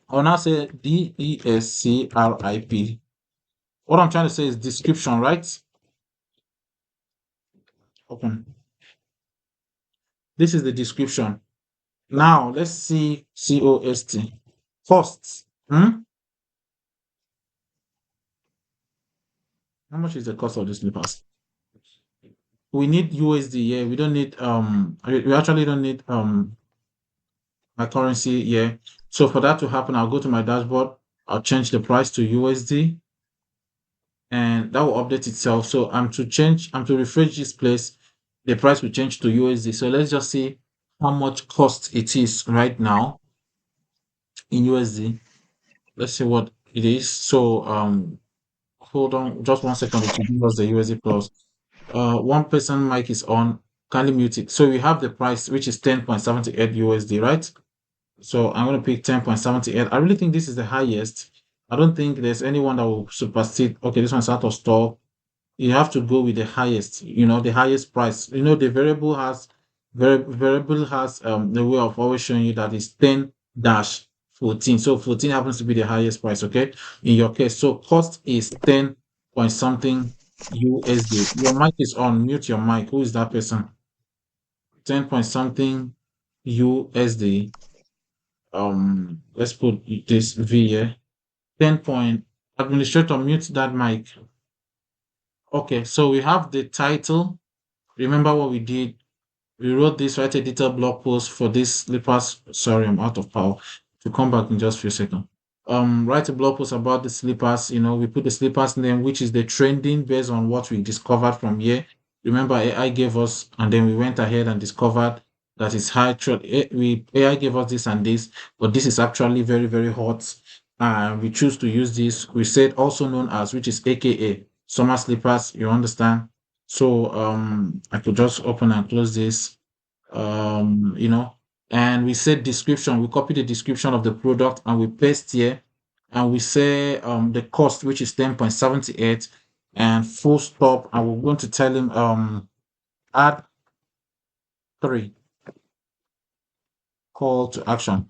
I'll now say DESCRIP. What I'm trying to say is description, right? Open. This is the description. Now let's see COST. Costs. How much is the cost of this slippers? We need USD, yeah. We don't need we actually don't need my currency, yeah. So for that to happen, I'll go to my dashboard, I'll change the price to USD, and that will update itself. So I'm to refresh this place, the price will change to USD. So let's just see how much cost it is right now in USD. Let's see what it is. So hold on just 1 second. It will give us the USD plus. One person mic is on. Kindly mute it. So we have the price, which is 10.78 USD, right? So I'm going to pick 10.78. I really think this is the highest. I don't think there's anyone that will supersede. Okay, this one's out of stock. You have to go with the highest, the highest price. The variable has the way of always showing you that it's 10 dash 14. So 14 happens to be the highest price, okay? In your case. So cost is 10 point something USD. Your mic is on. Mute your mic. Who is that person? 10 point something USD. Let's put this V here. 10 point. Administrator, mute that mic. Okay, so we have the title. Remember what we did? We wrote this, write a detailed blog post for this slippers. Sorry, I'm out of power. To come back in just a few seconds. Write a blog post about the slippers. We put the slippers name, which is the trending based on what we discovered from here. Remember, AI gave us, and then we went ahead and discovered that it's high trend. AI gave us this and this, but this is actually very, very hot. and we choose to use this. We said also known as, which is AKA summer slippers. You understand? So I could just open and close this. You know, and we said description. We copy the description of the product and we paste here, and we say the cost, which is 10.78, and full stop. And we're going to tell him add 3 call to action.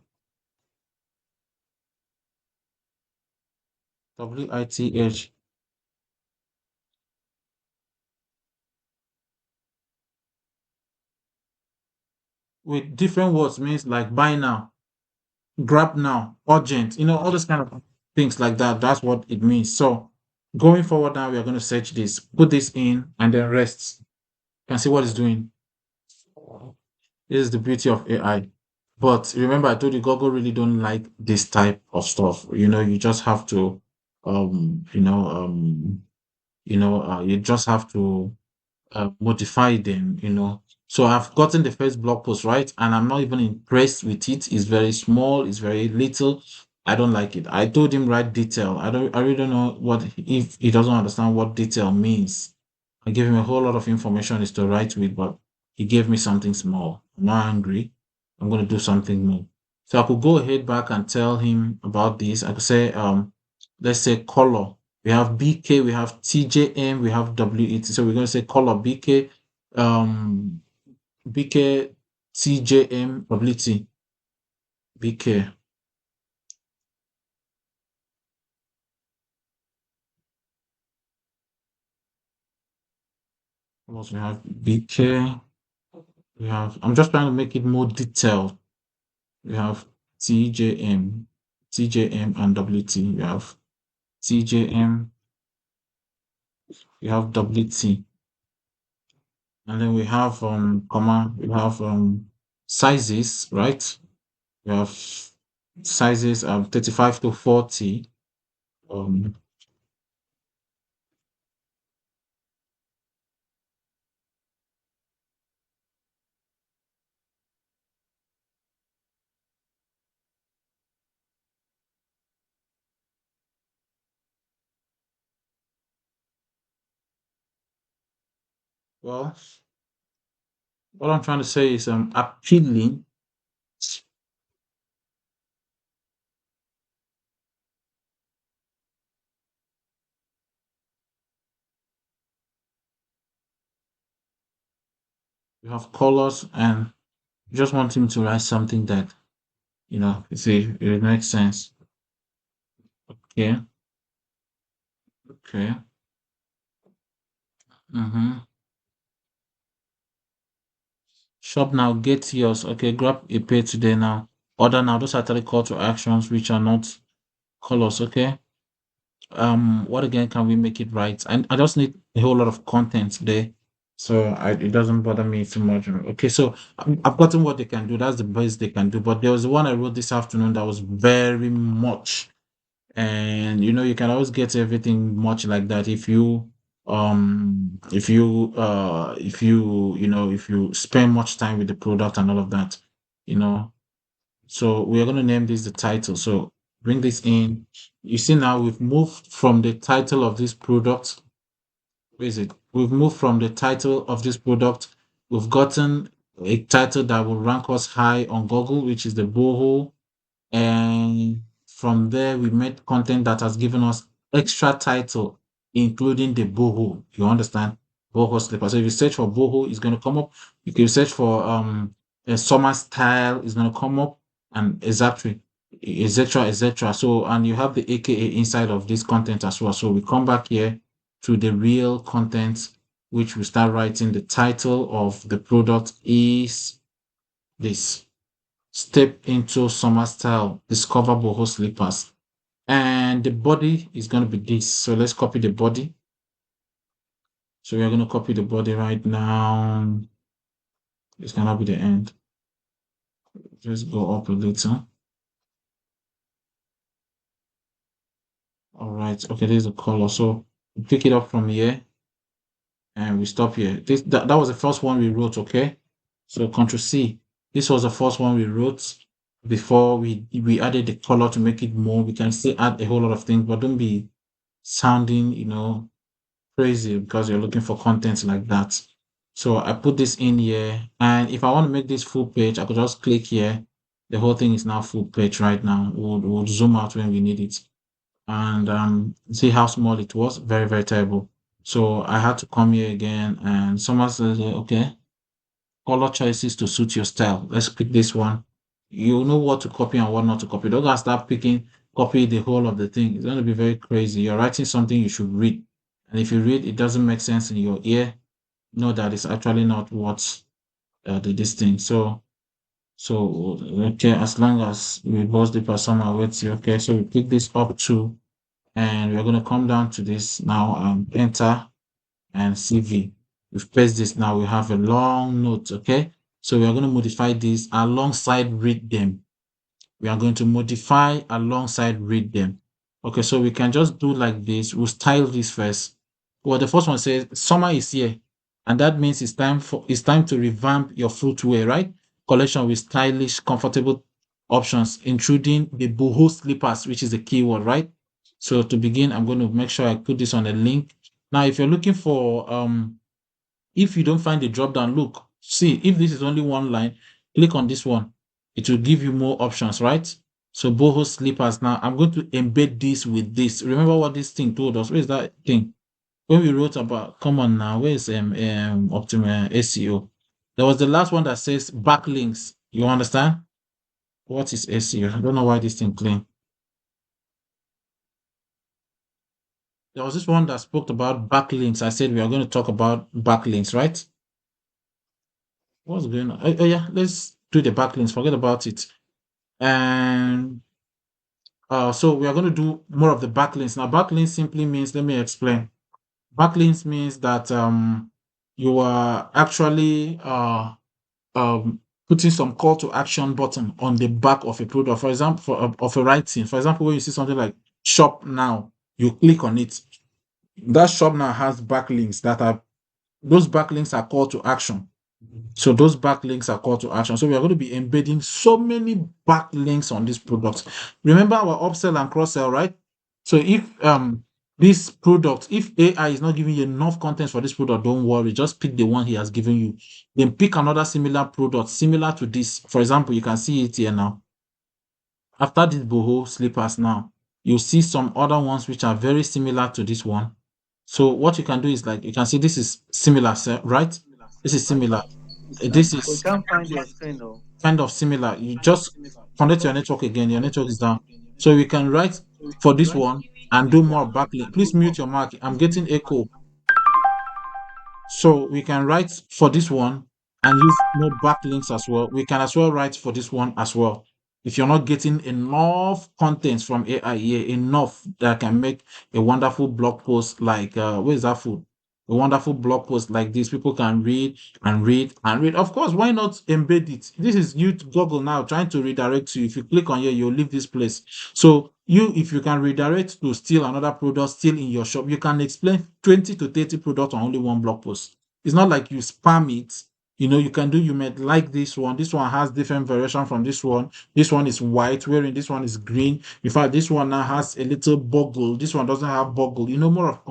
WITH. With different words means like buy now, grab now, urgent, all those kind of things like that. That's what it means. So going forward now, we are going to search this, put this in, and then rest. You can see what it's doing. This is the beauty of AI. But remember, I told you Google really don't like this type of stuff. You just have to, um, you know, um, you just have to modify them. So I've gotten the first blog post right, and I'm not even impressed with it. It's very small, it's very little. I don't like it. I told him write detail. I really don't know what, if he doesn't understand what detail means. I gave him a whole lot of information is to write with, but he gave me something small. I'm not angry. I'm going to do something more. So I could go ahead back and tell him about this. I could say, let's say color. We have BK, we have TJM, we have WET. So we're going to say color BK, um, BK, TJM, WT, BK. What else we have? BK. We have. I'm just trying to make it more detailed. We have TJM, TJM and WT. We have TJM, we have WT, and then we have comma, we have sizes, right? We have sizes of 35 to 40. Um, well, what I'm trying to say is appealing. We have colors, and you just want him to write something that you see it makes sense. Yeah. Okay. Mm-hmm. Shop now, get yours. Okay, grab a pay today now. Order now. Those are 3 call to actions which are not colors. Okay. What again can we make it right? And I just need a whole lot of content today. So it doesn't bother me too much. Okay, so I've gotten what they can do. That's the best they can do. But there was the one I wrote this afternoon that was very much, and you can always get everything much like that if you spend much time with the product and all of that you know so we are going to name this the title. So bring this in. You see now we've moved from the title of this product. Where is it? We've moved from the title of this product. We've gotten a title that will rank us high on Google, which is the boho, and from there we made content that has given us extra title, including the boho. You understand? Boho slipper. So if you search for boho, it's going to come up. You can search for a summer style, it's going to come up, and exactly, etc., etc. So, and you have the AKA inside of this content as well. So we come back here to the real content, which we start writing. The title of the product is this: Step into summer style, discover boho slippers. And the body is going to be this. So let's copy the body. So we are going to copy the body right now. It's going to be the end. Just go up a little. All right. Okay, there's the color. So we pick it up from here and we stop here. That was the first one we wrote. Okay. So Control C. This was the first one we wrote. before we added the color to make it more. We can still add a whole lot of things, but don't be sounding, crazy because you're looking for content like that. So I put this in here, and if I want to make this full page, I could just click here. The whole thing is now full page right now. We'll zoom out when we need it, and see how small it was. Very, very terrible. So I had to come here again, and someone says, okay, color choices to suit your style. Let's pick this one. You know what to copy and what not to copy. Don't go and start picking, copy the whole of the thing. It's going to be very crazy. You're writing something you should read. And if you read, it doesn't make sense in your ear, know that it's actually not what this thing. So okay, as long as we both the person waits, okay. So we pick this up to, and we're going to come down to this now and enter and CV. We've pasted this now. We have a long note, okay? So we are going to modify this alongside read them. We are going to modify alongside read them. Okay, so we can just do like this. We'll style this first. Well, the first one says summer is here, and that means it's time to revamp your footwear, right? Collection with stylish, comfortable options, including the boho slippers, which is the keyword, right? So to begin, I'm going to make sure I put this on a link. Now, if you're looking for if you don't find the drop down, look, see if this is only one line, click on this one. It will give you more options, right? So boho slippers. Now I'm going to embed this with this. Remember what this thing told us? Where is that thing? When we wrote about, come on now, where is optimal SEO? There was the last one that says backlinks. You understand? What is SEO? I don't know why this thing clean. There was this one that spoke about backlinks. I said we are going to talk about backlinks, right? What's going on? Oh, yeah, let's do the backlinks. Forget about it. And so we are going to do more of the backlinks. Now, backlinks simply means, let me explain. Backlinks means that you are actually um, putting some call to action button on the back of a product. For example, of a writing. For example, when you see something like shop now, you click on it. That shop now has backlinks those backlinks are call to action. So those backlinks are call to action. So we are going to be embedding so many backlinks on these products. Remember our upsell and cross sell, right? So if this product, if AI is not giving you enough content for this product, don't worry. Just pick the one he has given you. Then pick another similar product similar to this. For example, you can see it here now. After this boho slippers now, you see some other ones which are very similar to this one. So what you can do is like you can see this is similar, right? This is similar. This We is can't find your screen though. kind of similar. You just connect your network again. Your network is down. So we can write for this one and do more backlink. Please mute your mic. I'm getting echo. So we can write for this one and use more backlinks as well. We can as well write for this one as well. If you're not getting enough content from AI here, enough that can make a wonderful blog post like where is that food? A wonderful blog post like this, people can read and read and read. Of course, why not embed it? This is you to Google now trying to redirect you. If you click on here, you'll leave this place. So if you can redirect to still another product still in your shop, you can explain 20 to 30 products on only one blog post. It's not like you spam it. You might like this one. This one has different variation from this one. This one is white, wherein this one is green. In fact, this one now has a little boggle. This one doesn't have boggle. More of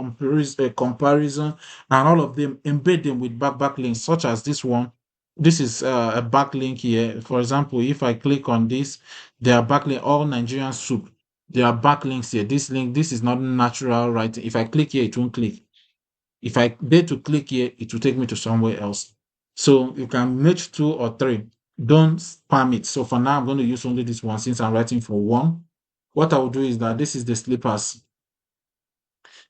comparison, and all of them embed them with backlinks, such as this one. This is a backlink here. For example, if I click on this, they are backlink all Nigerian soup. There are backlinks here. This link, this is not natural writing. If I click here, it won't click. If I dare to click here, it will take me to somewhere else. So you can match 2 or 3. Don't spam it. So for now, I'm going to use only this one since I'm writing for one. What I will do is that this is the slippers.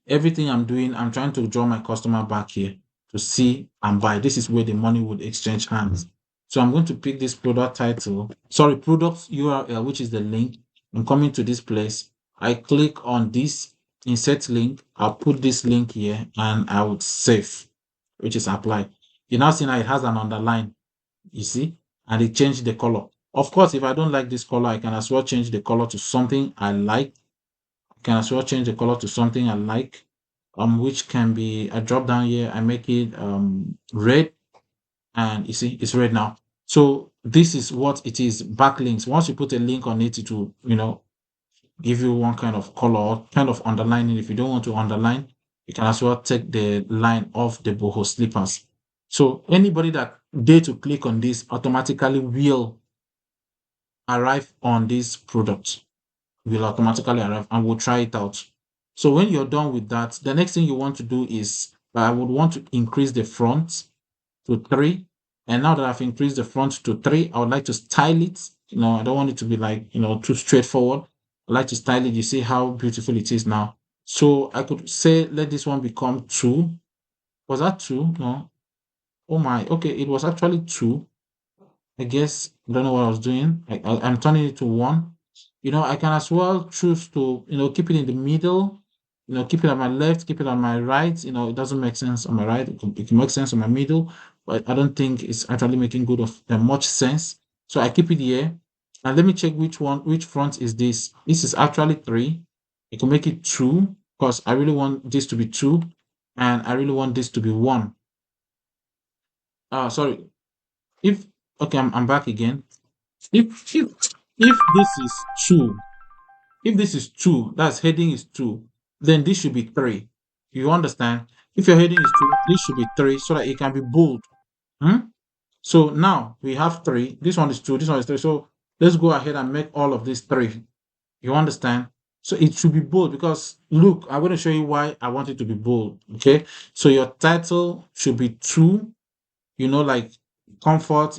Everything I'm doing, I'm trying to draw my customer back here to see and buy. This is where the money would exchange hands. So I'm going to pick this product URL, which is the link. I'm coming to this place. I click on this insert link. I'll put this link here and I would save, which is apply. You now see now it has an underline, you see, and it changed the color. Of course, if I don't like this color, I can as well change the color to something I like. I can as well change the color to something I like, which can be I drop down here, I make it red, and you see it's red now. So this is what it is, backlinks. Once you put a link on it, it will, give you one kind of color, or kind of underlining. If you don't want to underline, you can as well take the line off the boho slippers. So anybody that dare to click on this automatically will arrive on this product, will automatically arrive and will try it out. So when you're done with that, the next thing you want to do is I would want to increase the front to 3. And now that I've increased the front to 3, I would like to style it. I don't want it to be like, too straightforward. I like to style it. You see how beautiful it is now. So I could say, let this one become 2. Was that 2? No. Oh my. Okay. It was actually 2. I guess I don't know what I was doing. I'm turning it to 1. I can as well choose to, keep it in the middle, keep it on my left, keep it on my right. It doesn't make sense on my right. It can make sense on my middle, but I don't think it's actually making good of much sense. So I keep it here. And let me check which front is this. This is actually 3. You can make it 2 because I really want this to be 2 and I really want this to be 1. Sorry. If Okay, I'm back again. If this is 2, if this is 2, that's heading is 2, then this should be 3. You understand? If your heading is 2, this should be 3 so that it can be bold. So now we have 3. This one is 2, this one is 3. So let's go ahead and make all of this 3. You understand? So it should be bold because look, I'm going to show you why I want it to be bold. Okay. So your title should be 2, like comfort,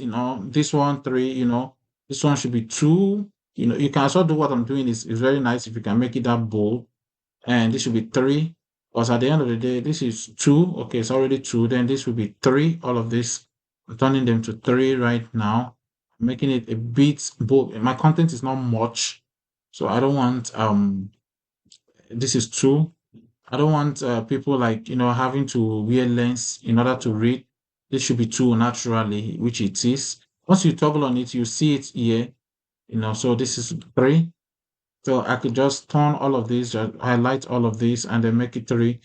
this one 3, this one should be 2. You can also do what I'm doing is very nice if you can make it that bold. And this should be 3. Because at the end of the day, this is 2. Okay, it's already 2. Then this will be 3. All of this, I'm turning them to 3 right now. I'm making it a bit bold. My content is not much. So I don't want this is 2. I don't want people like having to wear lens in order to read. This should be 2 naturally, which it is. Once you toggle on it, you see it here. So this is 3. So I could just turn all of these, just highlight all of these, and then make it 3.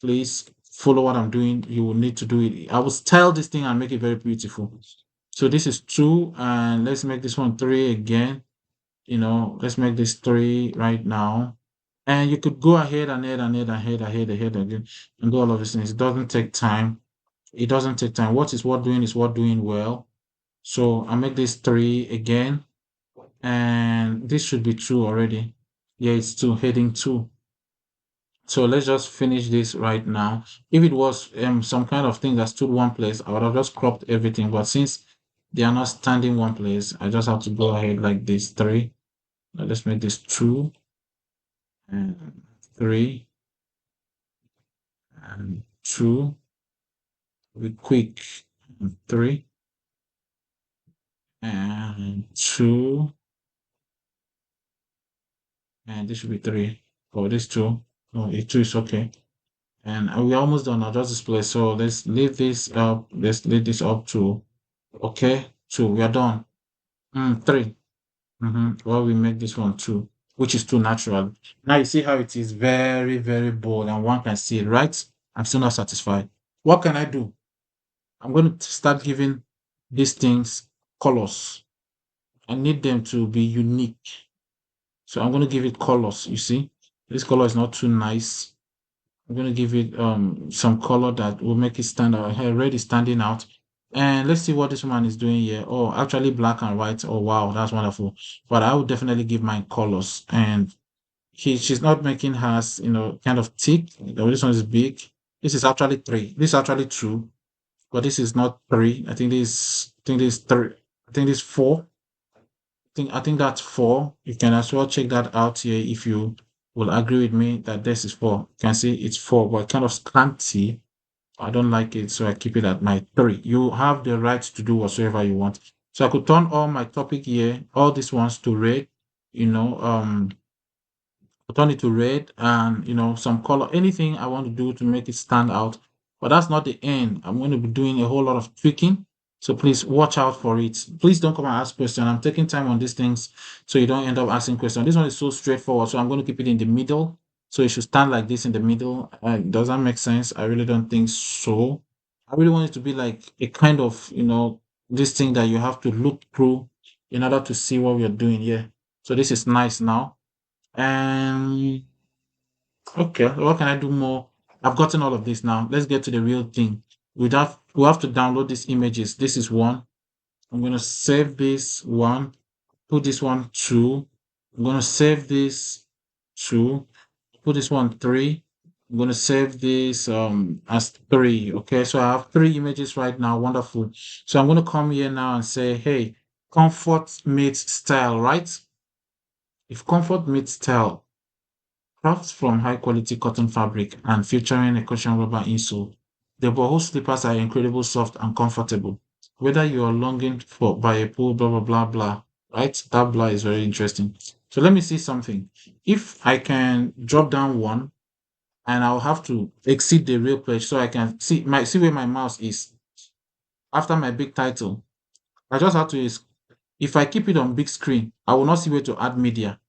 Please follow what I'm doing. You will need to do it. I will style this thing and make it very beautiful. So this is 2, and let's make this one 3 again. Let's make this 3 right now. And you could go ahead and ahead again and do all of these things. It doesn't take time. It doesn't take time. What is what doing is what doing well. So I make this 3 again. And this should be 2 already. Yeah, it's 2, heading 2. So let's just finish this right now. If it was some kind of thing that stood one place, I would have just cropped everything. But since they are not standing one place, I just have to go ahead like this 3. Now let's make this 2 and 3 and 2. Be quick. 3 and 2. And this should be 3. Oh, this 2. No, 2 is okay. And we're almost done. I'll just display. So let's leave this up. Let's leave this up to okay. 2. We are done. 3. Well, we make this one 2, which is too natural. Now you see how it is very, very bold, and one can see it, right? I'm still not satisfied. What can I do? I'm going to start giving these things colors. I need them to be unique. So I'm going to give it colors. You see, this color is not too nice. I'm going to give it some color that will make it stand out. Red is standing out. And let's see what this one is doing here. Oh, actually black and white. Oh, wow, that's wonderful. But I would definitely give mine colors. And she's not making hers, kind of thick. This one is big. This is actually 3. This is actually 2. But this is not 3. I think this 3. I think this 4. I think that's 4. You can as well check that out here if you will agree with me that this is 4. You can see it's 4, but kind of scanty. I don't like it, so I keep it at my 3. You have the right to do whatsoever you want. So I could turn all my topic here, all these ones to red, you know, turn it to red and some color, anything I want to do to make it stand out. But that's not the end. I'm going to be doing a whole lot of tweaking, so please watch out for it. Please don't come and ask questions. I'm taking time on these things so you don't end up asking questions. This one is so straightforward, so I'm going to keep it in the middle, so it should stand like this in the middle. Does that make sense? I really don't think so. I really want it to be like a kind of this thing that you have to look through in order to see what we're doing here. So this is nice now. And okay, what can I do more? I've gotten all of this now. Let's get to the real thing. We have to download these images. This is one. I'm gonna save this one, put this one two. I'm gonna save this two, put this one three. I'm gonna save this as three. Okay, so I have three images right now. Wonderful. So I'm gonna come here now and say, hey, comfort meets style, right? If comfort meets style, crafts from high quality cotton fabric and featuring a cushion rubber insole, the boho slippers are incredibly soft and comfortable. Whether you are longing for by a pool, blah blah blah blah, right? That blah is very interesting. So let me see something. If I can drop down one, and I'll have to exceed the real page so I can see where my mouse is after my big title. I just have to if I keep it on big screen, I will not see where to add media.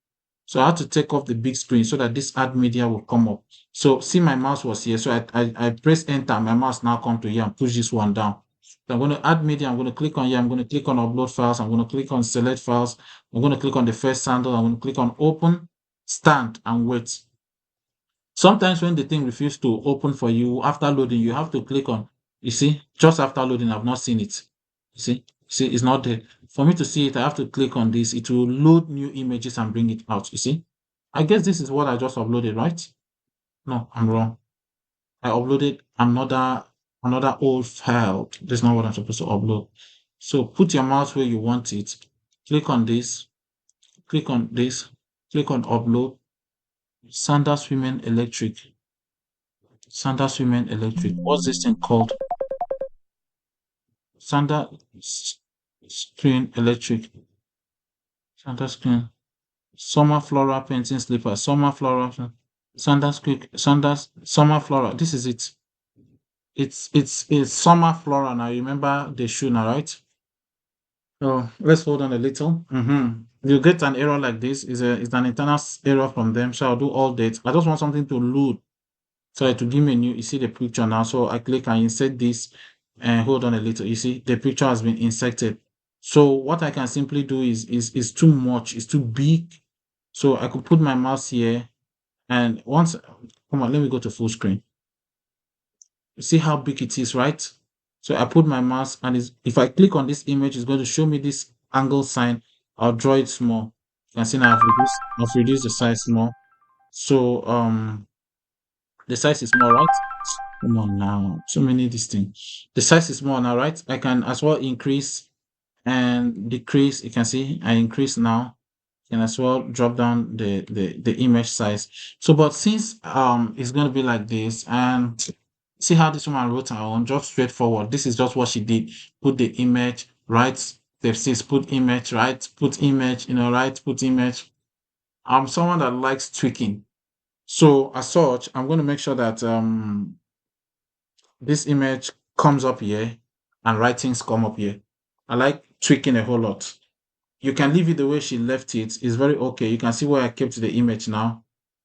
So I had to take off the big screen so that this add media will come up. So see, my mouse was here. So I press enter. My mouse now come to here and push this one down. So I'm going to add media. I'm going to click on here. I'm going to click on upload files. I'm going to click on select files. I'm going to click on the first handle. I'm going to click on open, stand, and wait. Sometimes when the thing refuses to open for you after loading, you have to click on, you see, just after loading, I've not seen it. See, it's not there. For me to see it, I have to click on this. It will load new images and bring it out. You see, I guess this is what I just uploaded, right? No, I'm wrong. I uploaded another old file. That's not what I'm supposed to upload. So put your mouse where you want it. Click on this. Click on this. Click on upload. Sanders Women Electric. Sanders Women Electric. What's this thing called? Sanders Screen Electric. Sanders Screen. Summer Flora Painting Slipper. Summer Flora. Sanders Quick. Sanders Summer Flora. This is it. It's Summer Flora now. You remember the shoe now, right? So let's hold on a little. You get an error like this. It's an internal error from them. So I'll do all that. I just want something to load. So to give me a new, you see the picture now. So I click and insert this and hold on a little. You see the picture has been inserted. So what I can simply do is too much, it's too big. So I could put my mouse here and once, come on, let me go to full screen. You see how big it is, right? So I put my mouse and if I click on this image, it's going to show me this angle sign. I'll draw it small. You can see now I've reduced the size more. So the size is small, right? Come on now, so many these things. The size is small now, right? I can as well increase and decrease. You can see I increase now. Can as well drop down the image size. So, but since it's gonna be like this, and see how this woman wrote her own, just straightforward. This is just what she did. Put the image, right? Step 6, put image, right? Put image, right? Put image. I'm someone that likes tweaking. So as such, I'm going to make sure that this image comes up here and writings come up here. I like tweaking a whole lot. You can leave it the way she left it. It's very okay. You can see where I kept the image now.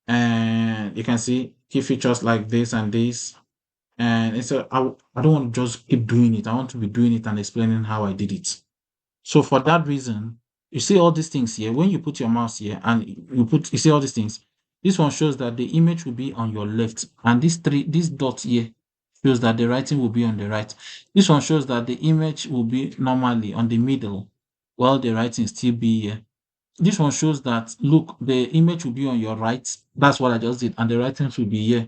And you can see key features like this and this. And it's I don't want to just keep doing it. I want to be doing it and explaining how I did it. So for that reason, you see all these things here. When you put your mouse here and you see all these things, this one shows that the image will be on your left, and this dot here shows that the writing will be on the right. This one shows that the image will be normally on the middle, while the writing still be here. This one shows that look, the image will be on your right. That's what I just did, and the writings will be here.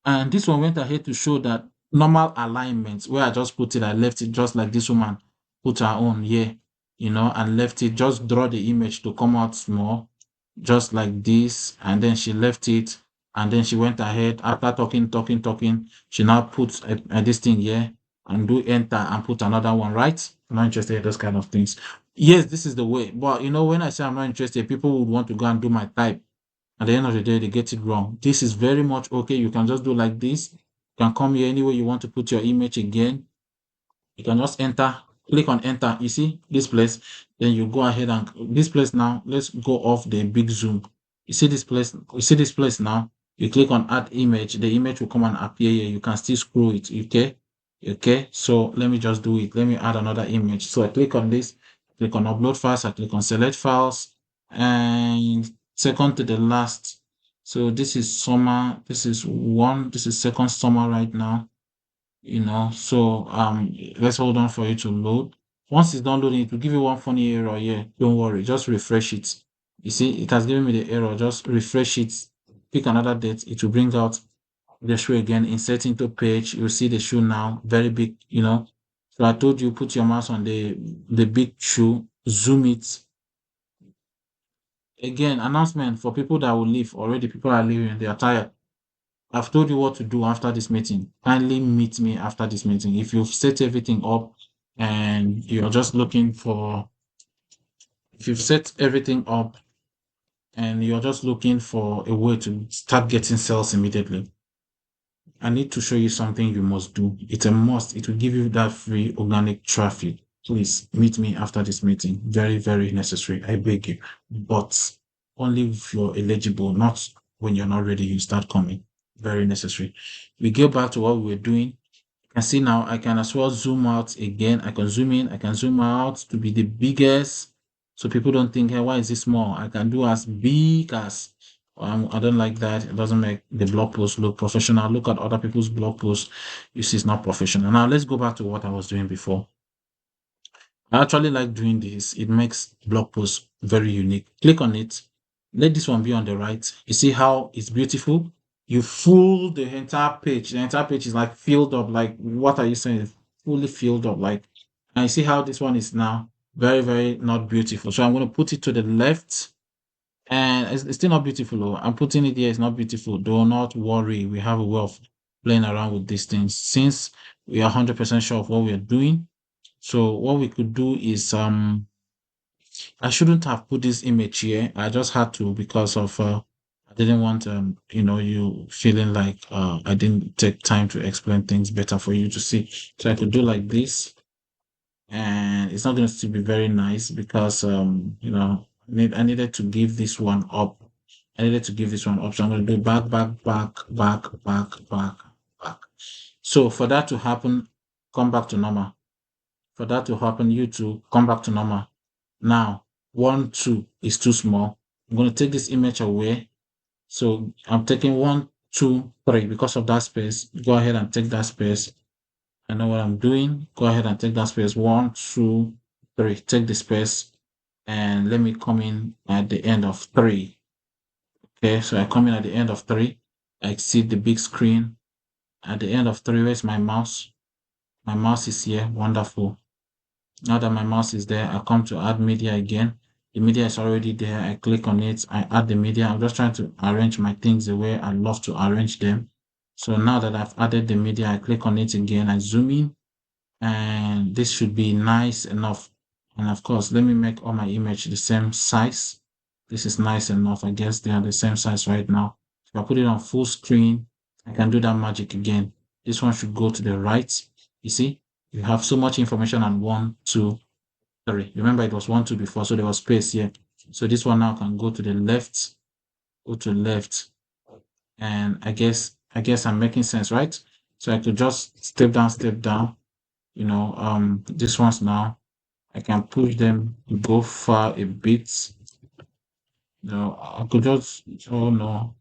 And this one went ahead to show that normal alignment where I just put it, I left it just like this woman put her own here, and left it, just draw the image to come out small, just like this. And then she left it. And then she went ahead after talking. She now puts this thing here and do enter and put another one, right? I'm not interested in those kind of things. Yes, this is the way. But when I say I'm not interested, people would want to go and do my type. At the end of the day, they get it wrong. This is very much okay. You can just do like this. You can come here anywhere you want to put your image again. You can just enter, click on enter. You see this place, then you go ahead and this place now. Let's go off the big zoom. You see this place now. You click on add image, the image will come and appear here. You can still scroll it, okay? Okay, so let me just do it. Let me add another image. So I click on this, click on upload files, I click on select files, and second to the last. So this is summer, this is one, this is second summer right now, So let's hold on for it to load. Once it's done loading, it will give you one funny error here. Don't worry, just refresh it. You see, it has given me the error. Just refresh it, pick another date, it will bring out the shoe again, insert into page. You'll see the shoe now, very big. So I told you, put your mouse on the big shoe, zoom it. Again, announcement for people that will leave. Already people are leaving, they are tired. I've told you what to do after this meeting. Kindly meet me after this meeting. If you've set everything up and you're just looking for, if you've set everything up and you're just looking for a way to start getting sales immediately, I need to show you something you must do. It's a must. It will give you that free organic traffic. Please meet me after this meeting. Very, very necessary. I beg you. But only if you're eligible, not when you're not ready, you start coming. Very necessary. We go back to what we were doing. You can see now I can as well zoom out again. I can zoom in, I can zoom out to be the biggest. So people don't think, hey, why is this small? I can do as big as I don't like that. It doesn't make the blog post look professional. Look at other people's blog posts. You see, it's not professional. Now let's go back to what I was doing before. I actually like doing this. It makes blog posts very unique. Click on it. Let this one be on the right. You see how it's beautiful? You fool the entire page. The entire page is like filled up. Like, what are you saying? It's fully filled up. Like, and you see how this one is now very, very not beautiful. So I'm going to put it to the left. And it's still not beautiful. Though. I'm putting it here. It's not beautiful. Do not worry. We have a way of playing around with these things. Since we are 100% sure of what we are doing, so what we could do is I shouldn't have put this image here. I just had to because of I didn't want you feeling like I didn't take time to explain things better for you to see. So I could do like this, and it's not going to still be very nice because I needed to give this one up. I needed to give this one up. So I'm going to do back, back, back, back, back, back, back. So for that to happen, come back to normal. For that to happen, you to come back to normal. Now, 1, 2 is too small. I'm going to take this image away. So I'm taking 1, 2, 3 because of that space. Go ahead and take that space. I know what I'm doing. Go ahead and take that space. 1, 2, 3. Take the space and let me come in at the end of 3. Okay, so I come in at the end of 3. I see the big screen. At the end of 3, where's my mouse? My mouse is here. Wonderful. Now that my mouse is there, I come to add media again. The media is already there. I click on it. I add the media. I'm just trying to arrange my things the way I love to arrange them. So now that I've added the media, I click on it again. I zoom in and this should be nice enough. And of course, let me make all my image the same size. This is nice enough. I guess they are the same size right now. If I put it on full screen, I can do that magic again. This one should go to the right. You see, you have so much information on 1, 2, 3. Remember, it was 1, 2 before, so there was space here. So this one now can go to the left, go to left. And I guess I'm making sense, right? So I could just step down. This ones now, I can push them to go far a bit. I could just, oh no,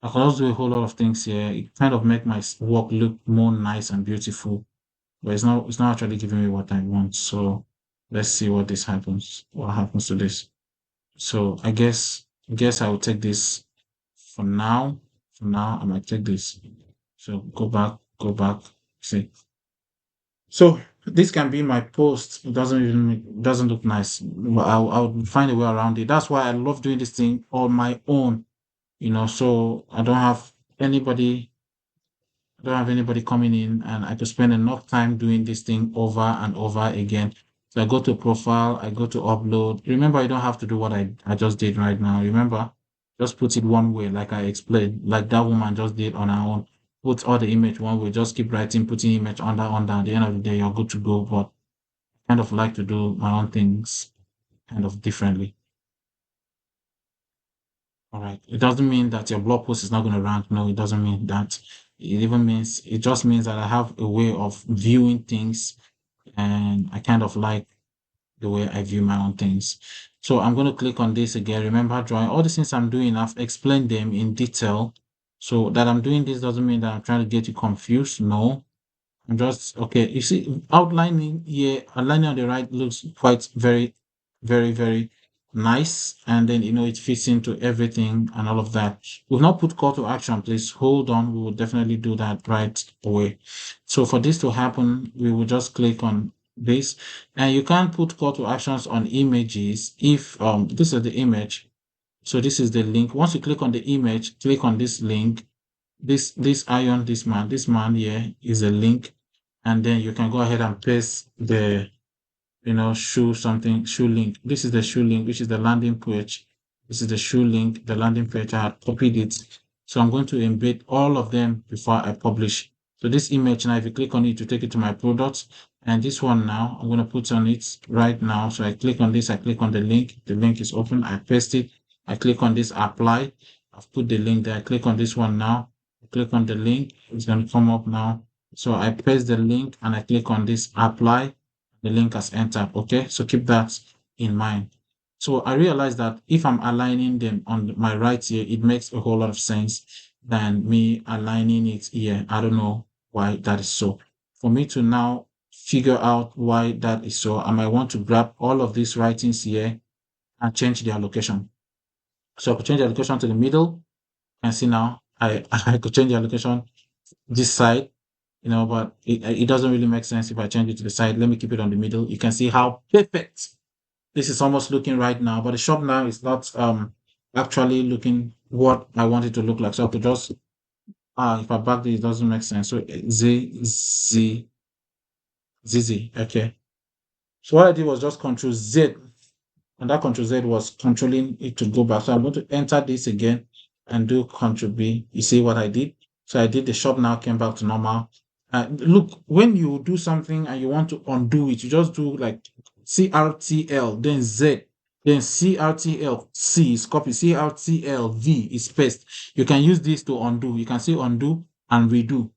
I could also do a whole lot of things here. It kind of make my work look more nice and beautiful, but it's not actually giving me what I want. So let's see what happens to this. So I guess I will take this for now. For now, I might take this. So go back, see. So this can be my post. It doesn't look nice. But I'll find a way around it. That's why I love doing this thing on my own. So I don't have anybody coming in, and I could spend enough time doing this thing over and over again. So I go to profile, I go to upload. Remember, you don't have to do what I just did right now. Remember, just put it one way, like I explained, like that woman just did on her own. Put all the image one way, just keep writing, putting image under. At the end of the day, you're good to go. But I kind of like to do my own things kind of differently. All right. It doesn't mean that your blog post is not going to rank. No, it doesn't mean that. It just means that I have a way of viewing things, and I kind of like the way I view my own things. So I'm going to click on this again. Remember, drawing all the things I'm doing, I've explained them in detail. So that I'm doing this doesn't mean that I'm trying to get you confused. No, I'm just okay. You see, outlining here, outlining on the right looks quite very, very, very nice, and then it fits into everything and all of that. We've not put call to action. Please hold on. We will definitely do that right away. So for this to happen, we will just click on this, and you can't put call to actions on images if this is the image. So this is the link. Once you click on the image, click on this link, this iron, this man here is a link, and then you can go ahead and paste the shoe link. This is the shoe link, which is the landing page. This is the shoe link, the landing page. I had copied it, so I'm going to embed all of them before I publish. So this image now, if you click on it to take it to my products, and this one now I'm going to put on it right now. So I click on this, I click on the link is open, I paste it, I click on this apply, I've put the link there, I click on this one now, I click on the link, it's going to come up now. So I paste the link and I click on this apply, the link has entered. Okay, so keep that in mind. So I realized that if I'm aligning them on my right here, it makes a whole lot of sense than me aligning it here. I don't know why that is so. For me to now figure out why that is so, I might want to grab all of these writings here and change their location. So I could change the location to the middle, and see now I could change the location this side, but it doesn't really make sense if I change it to the side. Let me keep it on the middle. You can see how perfect this is almost looking right now, but the shop now is not actually looking what I want it to look like. So I could just if I back this, it doesn't make sense. So Z, okay. So what I did was just Control Z, and that Control Z was controlling it to go back. So I'm going to enter this again and do Control B. You see what I did? So I did the shop now, came back to normal. Look, when you do something and you want to undo it, you just do like CRTL, then Z, then CRTL C is copy, CRTL V is paste. You can use this to undo. You can say undo and redo,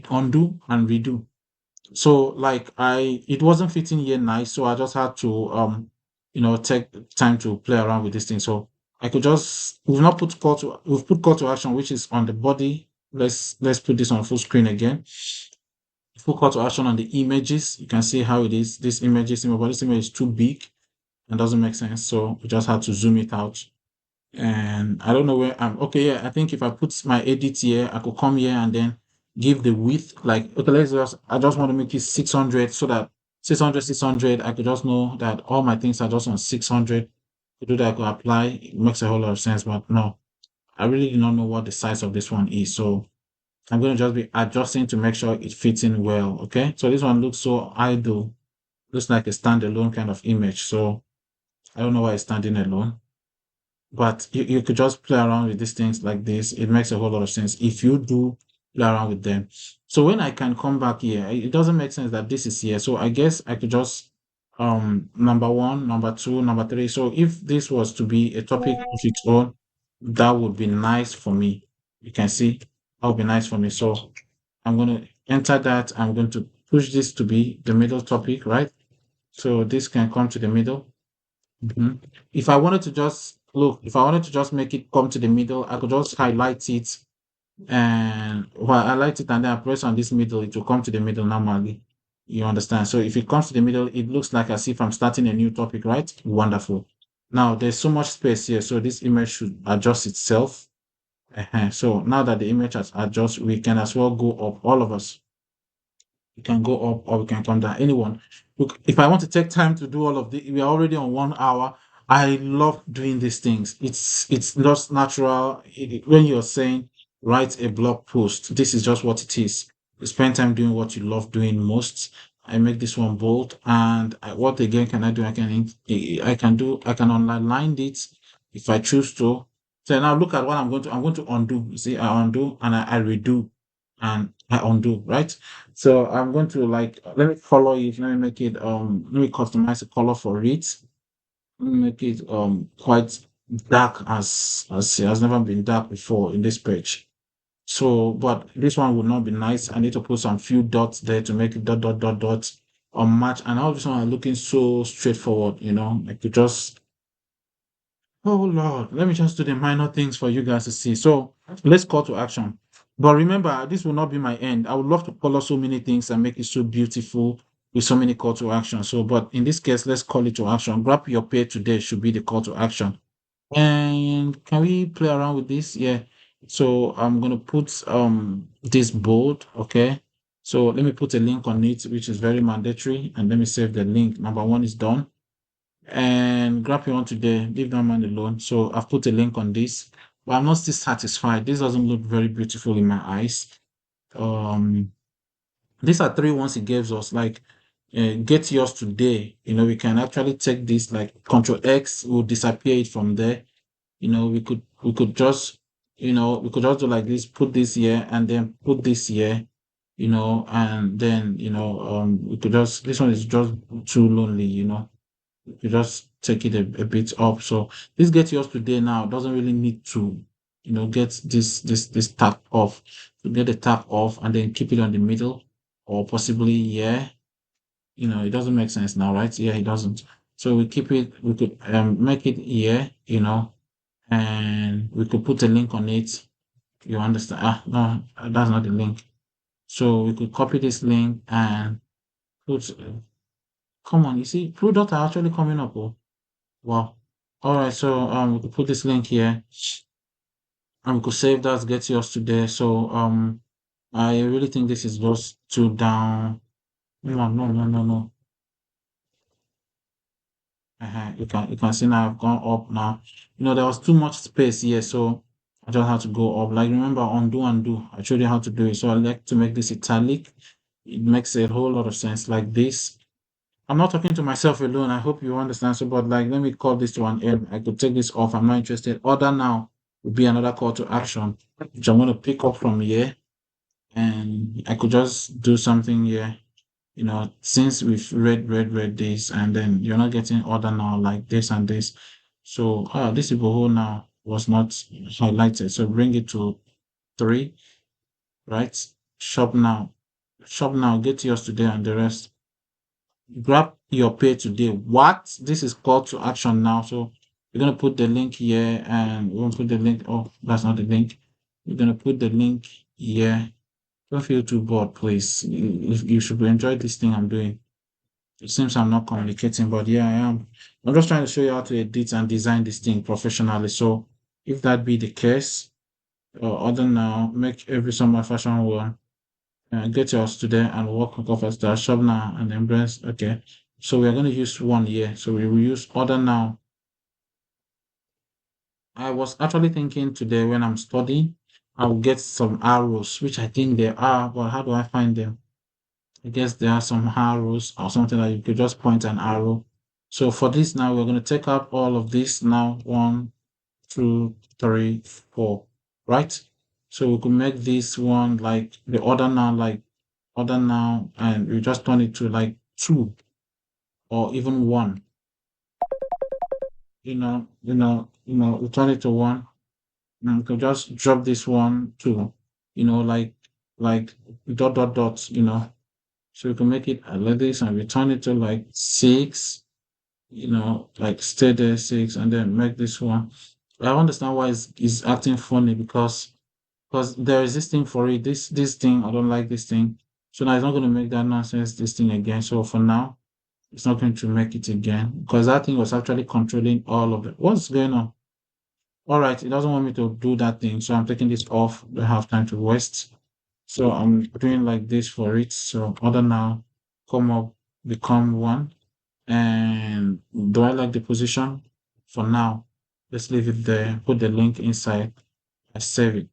undo and redo. So like it wasn't fitting here nice, so I just had to take time to play around with this thing. So I could just we've put call to action, which is on the body. Let's put this on full screen again. Full call to action on the images. You can see how it is. This image but this image is too big and doesn't make sense. So we just had to zoom it out. And I don't know where I'm okay. Yeah, I think if I put my edit here, I could come here and then give the width like okay, I just want to make it 600 so that 600 I could just know that all my things are just on 600. To do that, I could apply. It makes a whole lot of sense, but no, I really do not know what the size of this one is. So I'm going to just be adjusting to make sure it fits in well. Okay, so this one looks so idle, looks like a standalone kind of image. So I don't know why it's standing alone, but you could just play around with these things like this. It makes a whole lot of sense if you do play around with them. So when I can come back here, it doesn't make sense that this is here. So I guess I could just number one, number two, number three. So if this was to be a topic of its own, that would be nice for me. You can see that would be nice for me. So I'm going to enter that. I'm going to push this to be the middle topic, right? So this can come to the middle. Mhm. If I wanted to just if I wanted to just make it come to the middle, I could just highlight it, and highlight it and then I press on this middle, it will come to the middle normally. You understand? So if it comes to the middle, it looks like as if I'm starting a new topic, right? Wonderful. Now there's so much space here, so this image should adjust itself. So now that the image has adjusted, we can as well go up, all of us. We can go up or we can come down. Anyone. Look, if I want to take time to do all of this, we are already on 1 hour. I love doing these things. It's just natural. When you're saying write a blog post, this is just what it is. You spend time doing what you love doing most. I make this one bold, and what again can I do? I can underline it if I choose to. So now look at what I'm going to undo. You see, I undo and I redo and I undo, right? So I'm going to let me color it. Let me make it let me customize the color for it. Let me make it quite dark as it has never been dark before in this page. So, but this one would not be nice. I need to put some few dots there to make it dot dot dot dot or match. And all this one are looking so straightforward, like you just, oh Lord, let me just do the minor things for you guys to see. So let's call to action. But remember, this will not be my end. I would love to color so many things and make it so beautiful with so many call to action. So, but in this case, let's call it to action. Grab your pay today should be the call to action. And can we play around with this? Yeah. So I'm gonna put this bold, okay? So let me put a link on it, which is very mandatory, and let me save the link. Number one is done. And grab your own today, leave that man alone. So I've put a link on this, but I'm not still satisfied. This doesn't look very beautiful in my eyes. Um these are three ones it gives us, like get yours today. We can actually take this like Control X will disappear it from there. We could just do like this, put this here and then put this here, and then we could just, this one is just too lonely. You just take it a bit up. So this get yours today now doesn't really need to get this tag off. To get the tag off and then keep it on the middle, or possibly, yeah, it doesn't make sense now, right? Yeah, it doesn't. So we could make it here, and we could put a link on it. You understand? No, that's not the link. So we could copy this link and put. Come on, you see, products are actually coming up. Oh, wow. All right, so we could put this link here, and we could save that. Get yours today. So I really think this is just too down. No, no, no, no, no. You can see now I've gone up now. There was too much space here, so I just had to go up. Like, remember, undo. I showed you how to do it. So I like to make this italic. It makes a whole lot of sense like this. I'm not talking to myself alone. I hope you understand. So, but like, let me call this to an end. I could take this off. I'm not interested. Order now would be another call to action, which I'm going to pick up from here. And I could just do something here, since we've read this, and then you're not getting order now like this and this. So, this Iboho now was not highlighted. So bring it to 3, right? Shop now. Shop now. Get yours today and the rest. Grab your pay today. What? This is call to action now. So we're gonna put the link here, and we're gonna put the link. Oh, that's not the link. We're gonna put the link here. Don't feel too bored, please. You should enjoy this thing I'm doing. It seems I'm not communicating, but yeah, I am. I'm just trying to show you how to edit and design this thing professionally. So if that be the case, or other now, make every summer fashion one. Get yours today and work with offers that shop now and embrace. Okay. So we are going to use one here. So we will use order now. I was actually thinking today when I'm studying, I will get some arrows, which I think there are, but how do I find them? I guess there are some arrows or something that you could just point an arrow. So for this now, we're going to take out all of this now. 1, 2, 3, 4, right? So we could make this one like the order now, and we just turn it to like 2 or even 1. We turn it to 1, and we could just drop this one to, like dot dot dot. So we can make it like this, and we turn it to like 6, like stay there 6, and then make this one. I understand why it's acting funny, because there is this thing for it. This thing, I don't like this thing. So now it's not going to make that nonsense this thing again. So for now, it's not going to make it again, because that thing was actually controlling all of it. What's going on? All right, it doesn't want me to do that thing, so I'm taking this off. Don't have time to waste. So I'm doing like this for it. So order now, come up, become 1. And do I like the position? For now, let's leave it there. Put the link inside. I save it.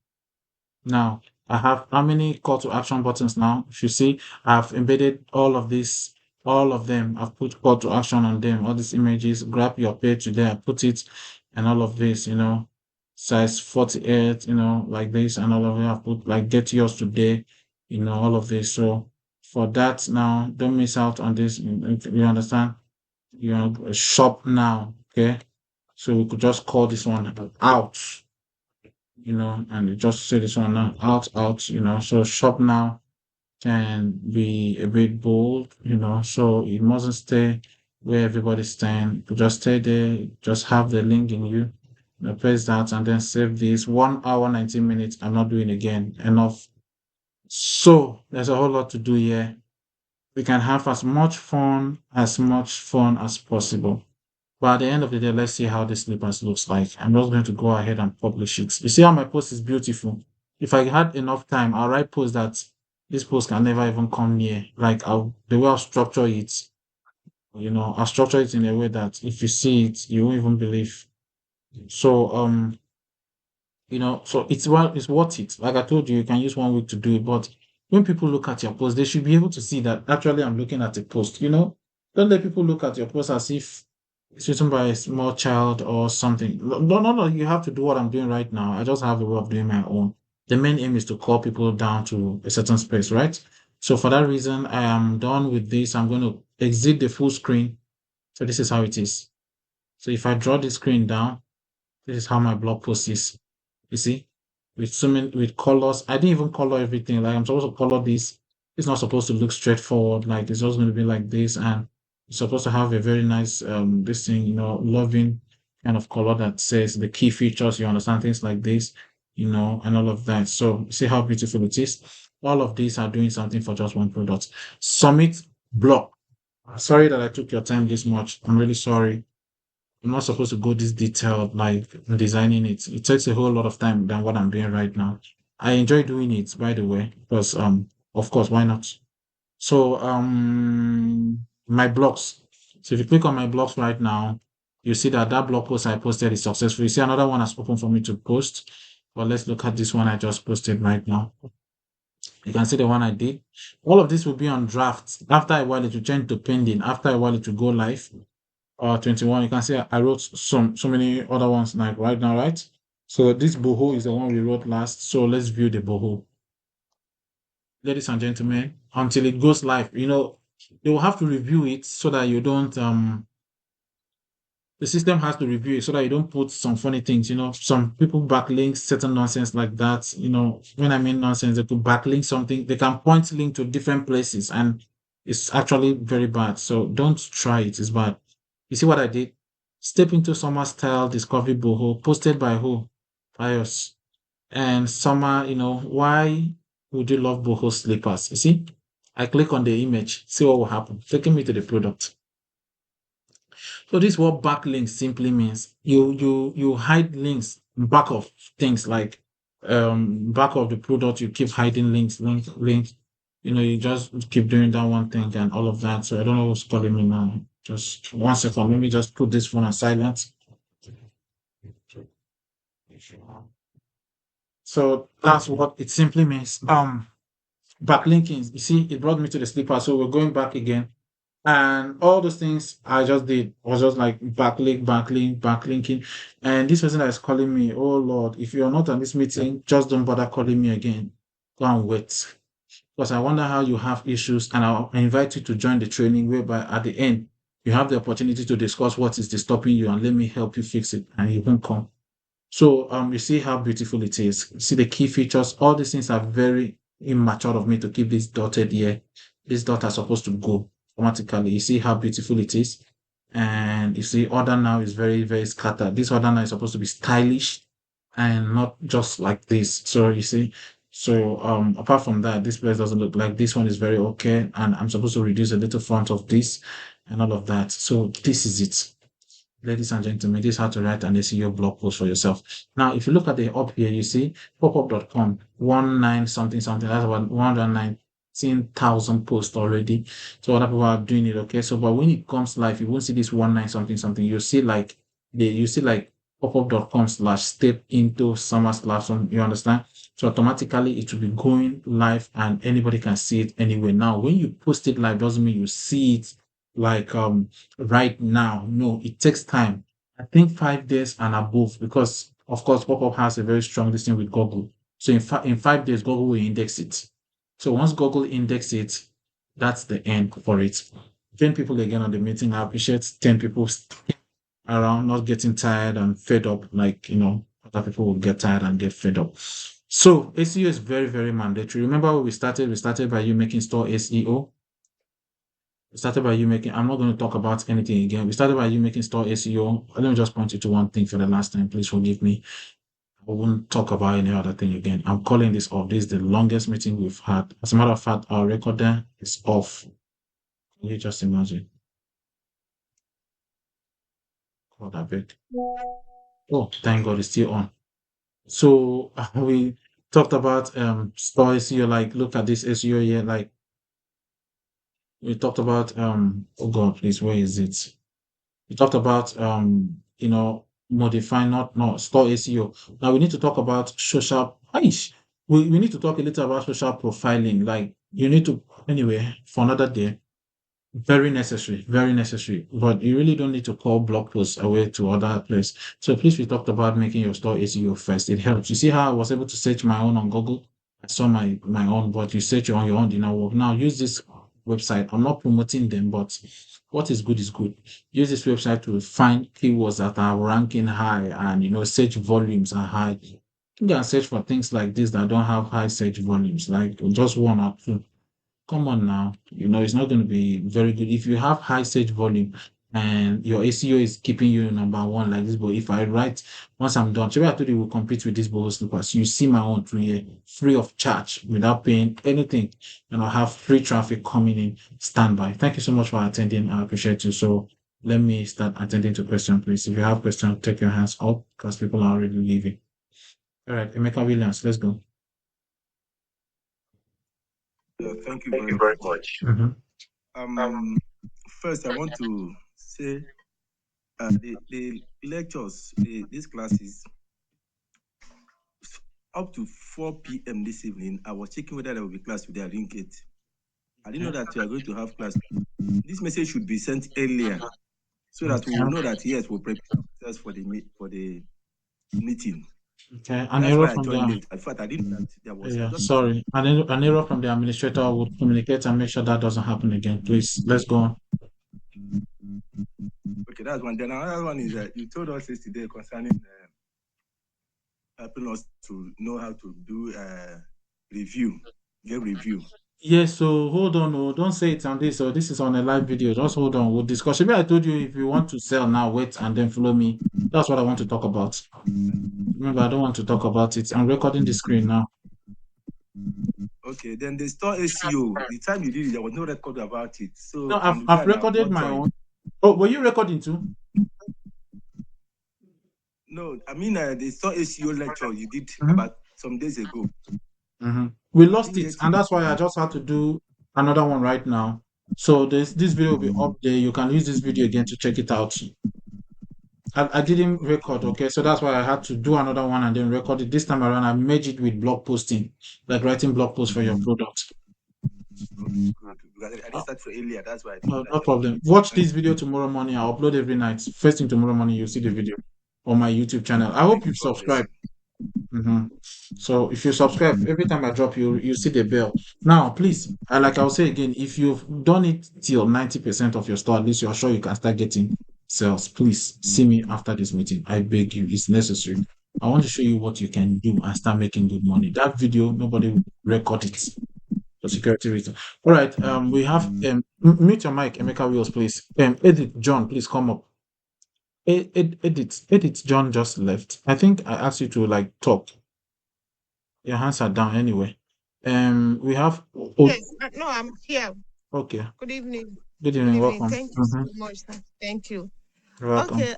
Now, I have how many call to action buttons now? If you see, I've embedded all of this, all of them. I've put call to action on them. All these images, grab your page today, I put it, and all of this, size 48, like this, and all of it. I've put like get yours today, all of this. So for that now, don't miss out on this. You understand? Shop now. Okay. So we could just call this one out. and you just say this one now, out, so shop now can be a bit bold, so it mustn't stay where everybody's staying. You just stay there, just have the link in you, press that and then save this 1 hour, 19 minutes. I'm not doing again. Enough. So there's a whole lot to do here. We can have as much fun as possible. But at the end of the day, let's see how this slippers looks like. I'm just going to go ahead and publish it. You see how my post is beautiful. If I had enough time, I'll write posts that this post can never even come near. Like the way I'll structure it, I'll structure it in a way that if you see it, you won't even believe. So so it's worth it. Like I told you, you can use 1 week to do it. But when people look at your post, they should be able to see that actually I'm looking at a post. Don't let people look at your post as if it's written by a small child or something. No, no, no, no. You have to do what I'm doing right now. I just have a way of doing my own. The main aim is to call people down to a certain space, right? So for that reason, I am done with this. I'm going to exit the full screen. So this is how it is. So if I draw the screen down, this is how my blog post is. You see, with colors. I didn't even color everything. Like I'm supposed to color this. It's not supposed to look straightforward. Like it's just going to be like this, and it's supposed to have a very nice this thing, loving kind of color that says the key features. You understand things like this, and all of that. So see how beautiful it is. All of these are doing something for just one product. Submit block. Sorry that I took your time this much. I'm really sorry. I'm not supposed to go this detailed, like designing it. It takes a whole lot of time than what I'm doing right now. I enjoy doing it, by the way, because of course, why not? So my blogs. So if you click on my blogs right now, you see that blog post I posted is successful. You see another one has opened for me to post. But let's look at this one I just posted right now. You can see the one I did. All of this will be on draft. After a while, it will change to pending. After a while, it will go live. 21, you can see I wrote so many other ones like right now, right? So this boho is the one we wrote last. So let's view the boho. Ladies and gentlemen, until it goes live, they will have to review it so that you don't the system has to review it so that you don't put some funny things. Some people backlink certain nonsense like that. When I mean nonsense, they could backlink something, they can point link to different places, and it's actually very bad. So don't try it, it's bad. You see what I did? Step into summer style discovery boho, posted by who? By us. And summer, why would you love boho slippers? You see? I click on the image, see what will happen. Taking me to the product. So this is what backlinks simply means. You hide links back of things like back of the product. You keep hiding links, link. You just keep doing that one thing and all of that. So I don't know who's calling me now. Just 1 second. Let me just put this phone on silent. So that's what it simply means. Backlinking. You see, it brought me to the sleeper. So we're going back again. And all those things I just did was just like backlinking. And this person that is calling me, oh Lord, if you're not on this meeting, just don't bother calling me again. Go and wait. Because I wonder how you have issues, and I'll invite you to join the training whereby at the end you have the opportunity to discuss what is disturbing you and let me help you fix it, and you won't come. So you see how beautiful it is. You see the key features. All these things are very immature of me to keep this dotted here. This dot are supposed to go automatically. You see how beautiful it is. And you see order now is very, very scattered. This order now is supposed to be stylish and not just like this. So you see, so apart from that, this place doesn't look like this one is very okay. And I'm supposed to reduce a little front of this and all of that. So this is it. Ladies and gentlemen, this is how to write an SEO blog post for yourself. Now, if you look at the up here, you see porpop.com, 19 something something. That's about 119,000 posts already. So other people are doing it, okay? So, but when it comes live, you won't see this 19 something something. You see like porpop.com / step into summer / some, you understand? So automatically it will be going live and anybody can see it anyway. Now, when you post it live, doesn't mean you see it like right now. No, it takes time. I think 5 days and above, because of course pop-up has a very strong listing with Google. So in 5 days, Google will index it. So once Google index it, that's the end for it. 10 people again on the meeting. I appreciate 10 people around, not getting tired and fed up, like Other people will get tired and get fed up. So SEO is very, very mandatory. Remember when we started? We started by you making store SEO. We started by you making. I'm not going to talk about anything again. We started by you making store SEO. Let me just point you to one thing for the last time. Please forgive me. I won't talk about any other thing again. I'm calling this off. This is the longest meeting we've had. As a matter of fact, our recorder is off. Can you just imagine? God, I beg. Oh, thank God it's still on. So we talked about store SEO, like look at this SEO here, like we talked about oh God, please, where is it? We talked about modify not store SEO. Now we need to talk about social aish. We need to talk a little about social profiling. Like you need to anyway for another day. Very necessary, very necessary. But you really don't need to call blog posts away to other place. So please, we talked about making your store SEO first. It helps. You see how I was able to search my own on Google? I saw my own, but you search on your own did not work. Now use this website. I'm not promoting them, but what is good is good. Use this website to find keywords that are ranking high and search volumes are high. You can search for things like this that don't have high search volumes, like just one or two. Come on now, it's not going to be very good if you have high search volume and your SEO is keeping you number one like this. But if I write once I'm done, maybe I told you we'll compete with these boho slippers. You see my own through here, free of charge, without paying anything, and I'll have free traffic coming in standby. Thank you so much for attending. I appreciate you. So let me start attending to questions, please. If you have questions, take your hands up because people are already leaving. All right, Emeka Williams, let's go. Thank you Thank very you very much. much. Mhm. Um, First, I want to say the lectures, these classes, up to 4 p.m. this evening, I was checking whether there will be class today. I didn't get. I didn't know that we are going to have class. This message should be sent earlier so that we will know that yes, we'll prepare ourselves for the meeting. Okay, an That's error why I from joined the late. In fact, I didn't know that there was. I yeah, just sorry, an error from the administrator would communicate and make sure that doesn't happen again. Please, let's go on. okay. That's one. Then another one is that you told us yesterday concerning helping us to know how to do review, get review. Yes, so hold on, oh, don't say it on this, or this is on a live video. Just hold on, we'll discuss. Maybe I told you if you want to sell now, wait and then follow me. That's what I want to talk about. Remember, I don't want to talk about it. I'm recording the screen now. Okay, then the store SEO, the time you did it, there was no record about it. No, So, I've, and I've again, I've recorded not my joined. own. Oh, were you recording too? No, I mean, the store SEO lecture you did Mm-hmm. about some days ago. Mm-hmm. We I lost didn't it, get and it. that's why I just had to do another one right now. So this video will be up there. You can use this video again to check it out. I didn't record, okay, so that's why I had to do another one and then record it. This time around, I made it with blog posting, like writing blog posts for your product. Okay, good. Because I didn't start for earlier. That's why I didn't No get problem. it. Watch Thank this video tomorrow morning. I upload every night. First thing tomorrow morning, you'll see the video on my YouTube channel. I hope thank you've you. God bless subscribed. you. Mhm. So if you subscribe, every time I drop you see the bell. Now, please, like I'll say again, if you've done it till 90% of your store, at least you're sure you can start getting sales. Please see me after this meeting. I beg you, it's necessary. I want to show you what you can do and start making good money. That video, nobody will record it for security reasons. All right, we have mute your mic, Emeka Wills, please. Edit John, please come up. Edit John just left. I think I asked you to like talk. Your hands are down anyway. We have. Oh, Yes, no, I'm here. okay. Good evening. Good Good evening. evening. Welcome. Thank you Mm-hmm. so much, sir. Thank you. You're welcome. Okay.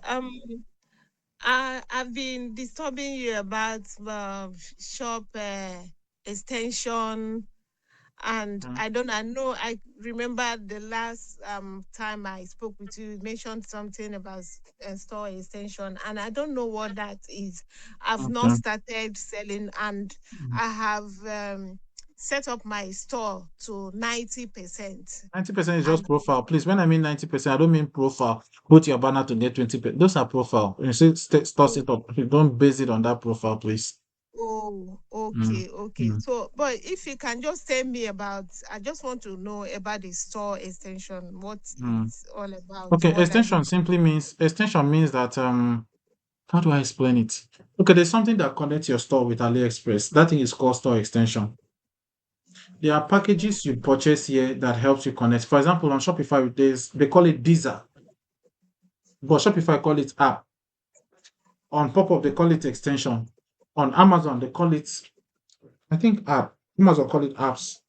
I've been disturbing you about shop extension, and Mm. I know I remember the last time I spoke with you, you mentioned something about store extension, and I don't know what that is. I've not Okay. started selling, and I have set up my store to 90%. 90% is just And profile. Please, when I mean 90%, I don't mean profile. Put your banner to get 20%. Those are profile. When you say start oh, it up, you don't base it on that profile, please. oh, Mm. okay, okay. Mm. So, but if you can just tell me about, I just want to know about the store extension, what Mm. it's all about, Okay. what I Extension need to simply do. means extension means that how do I explain it? Okay, there's something that connects your store with AliExpress. That thing is called store extension. There are packages you purchase here that helps you connect. For example, on Shopify, they call it Deezer, but Shopify call it app. On Pop-up, they call it extension. On Amazon, they call it, I think, app. Amazon call it apps.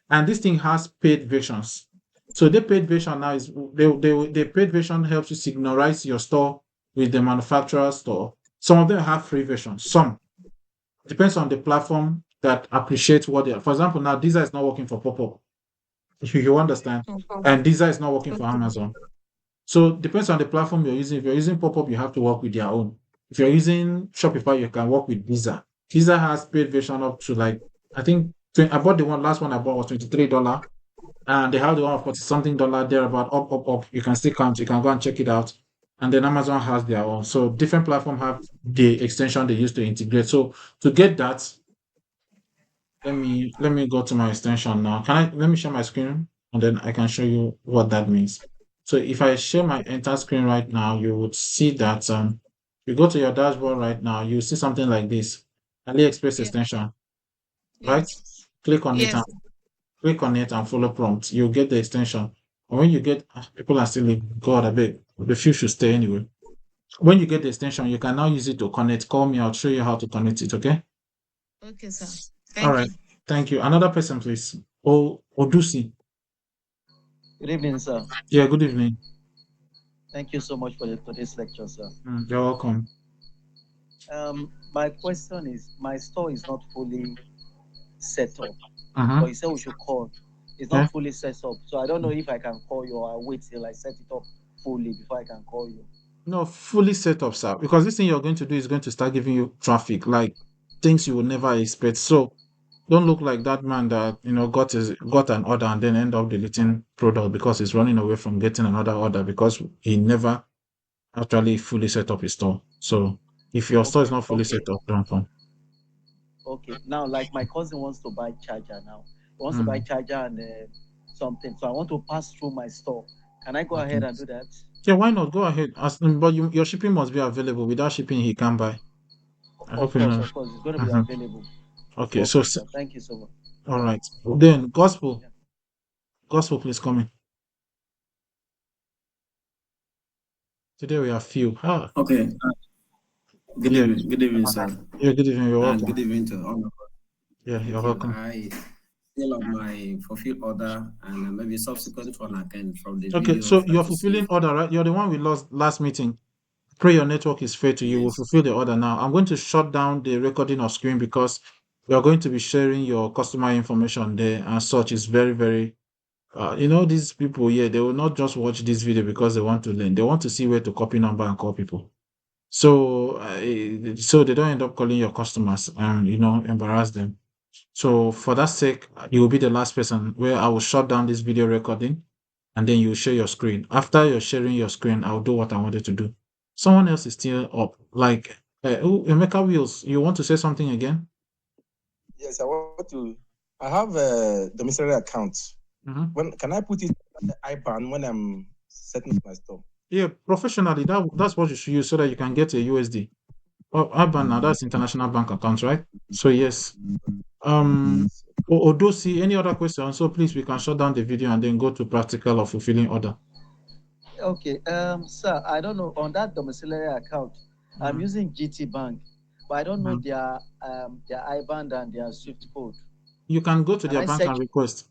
And this thing has paid versions. So the paid version now is the paid version helps you signalize your store with the manufacturer store. Some of them have free versions. Some depends on the platform that appreciates what they are. For example, now Deezer is not working for Pop-up. You understand? Okay. And Deezer is not working for Okay. Amazon. So depends on the platform you're using. If you're using Pop-up, you have to work with their own. If you're using Shopify, you can work with Visa. Visa has paid version up to like I think I bought the last one I bought was $23, and they have the one of 40 something dollar there about up. You can still count. You can go and check it out. And then Amazon has their own. So different platform have the extension they use to integrate. So to get that, let me go to my extension now. Let me share my screen and then I can show you what that means. So if I share my entire screen right now, you would see that you go to your dashboard right now, you see something like this. AliExpress Yeah. extension, right? Yes. Click on it and Yes. follow prompt. You'll get the extension. And when you get people are still leaving, God, I beg, the few should stay anyway. When you get the extension, you can now use it to connect. Call me, I'll show you how to connect it, okay? Okay, sir. All Thank right. you. Thank you. Another person, please. Odusi. Good evening, sir. Yeah, good evening. Thank you so much for today's lecture, sir. You're welcome. My question is, my store is not fully set up, Uh-huh. but you said we should call. It's Yeah. not fully set up, so I don't know if I can call you or I wait till I set it up fully before I can call you. No, fully set up, sir. Because this thing you're going to do is going to start giving you traffic, like things you would never expect. So don't look like that man that got an order and then end up deleting product because he's running away from getting another order because he never actually fully set up his store. So if your store is not fully set up, don't come. Okay. Now, like my cousin wants to buy charger now. He wants to buy Mm. charger and something. So I want to pass through my store. Can I go Okay. ahead and do that? Yeah, why not? Go ahead. But your shipping must be available. Without shipping, he can't buy. I hope you know. Of course, it's going to be Mhm. available. Okay, so Okay, sir. Thank you so much. all Yeah. right. Then Yeah. gospel, please come in. Today we have few. Okay. Good Yeah, evening. Good evening, sir. yeah. Good evening. You're And welcome. good evening to all of us. Yeah, you're Thank you. welcome. I fill up my fulfill order and maybe subsequent one again from the Okay, video so try you're to see. fulfilling order, right? You're the one we lost last meeting. Pray your network is fair to you. We'll Yes. fulfill the order now. I'm going to shut down the recording of screen because we are going to be sharing your customer information there and such. Is very, very these people here, they will not just watch this video because they want to learn. They want to see where to copy number and call people. So they don't end up calling your customers and embarrass them. So for that sake, you will be the last person where I will shut down this video recording and then you share your screen. After you're sharing your screen, I'll do what I wanted to do. Someone else is still up. Like Emeka Wheels, you want to say something again? Yes, I want to. I have a domiciliary account. Mhm. When can I put it on the IBAN when I'm setting up my store? Yeah, professionally, that's what you should use so that you can get a USD. Oh, IBAN now, that's international bank account, right? So yes. Odosi, any other question? So please, we can shut down the video and then go to practical or fulfilling order. Okay, sir, I don't know on that domiciliary account. I'm Mhm. using GT Bank, but I don't know Mhm. their IBAN and their SWIFT code. You can go to Can their I bank search? and request.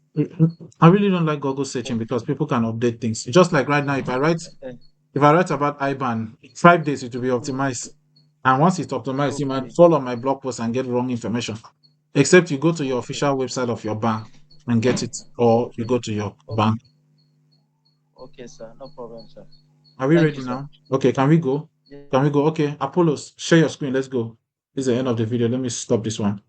I really don't like Google searching because people can update things. Just like right now, if I write about IBAN, 5 days it will be optimized. And once it's optimized, you might Okay, fall on my blog post and get wrong information. Except you go to your okay, official website of your bank and get it, or you okay, go to your okay, bank. okay, sir. No problem, sir. Are we Thank you, ready sir. now? Okay, can we go? Yeah. Can we go? Okay, Apollos, share your screen. Let's go. This is the end of the video. Let me stop this one.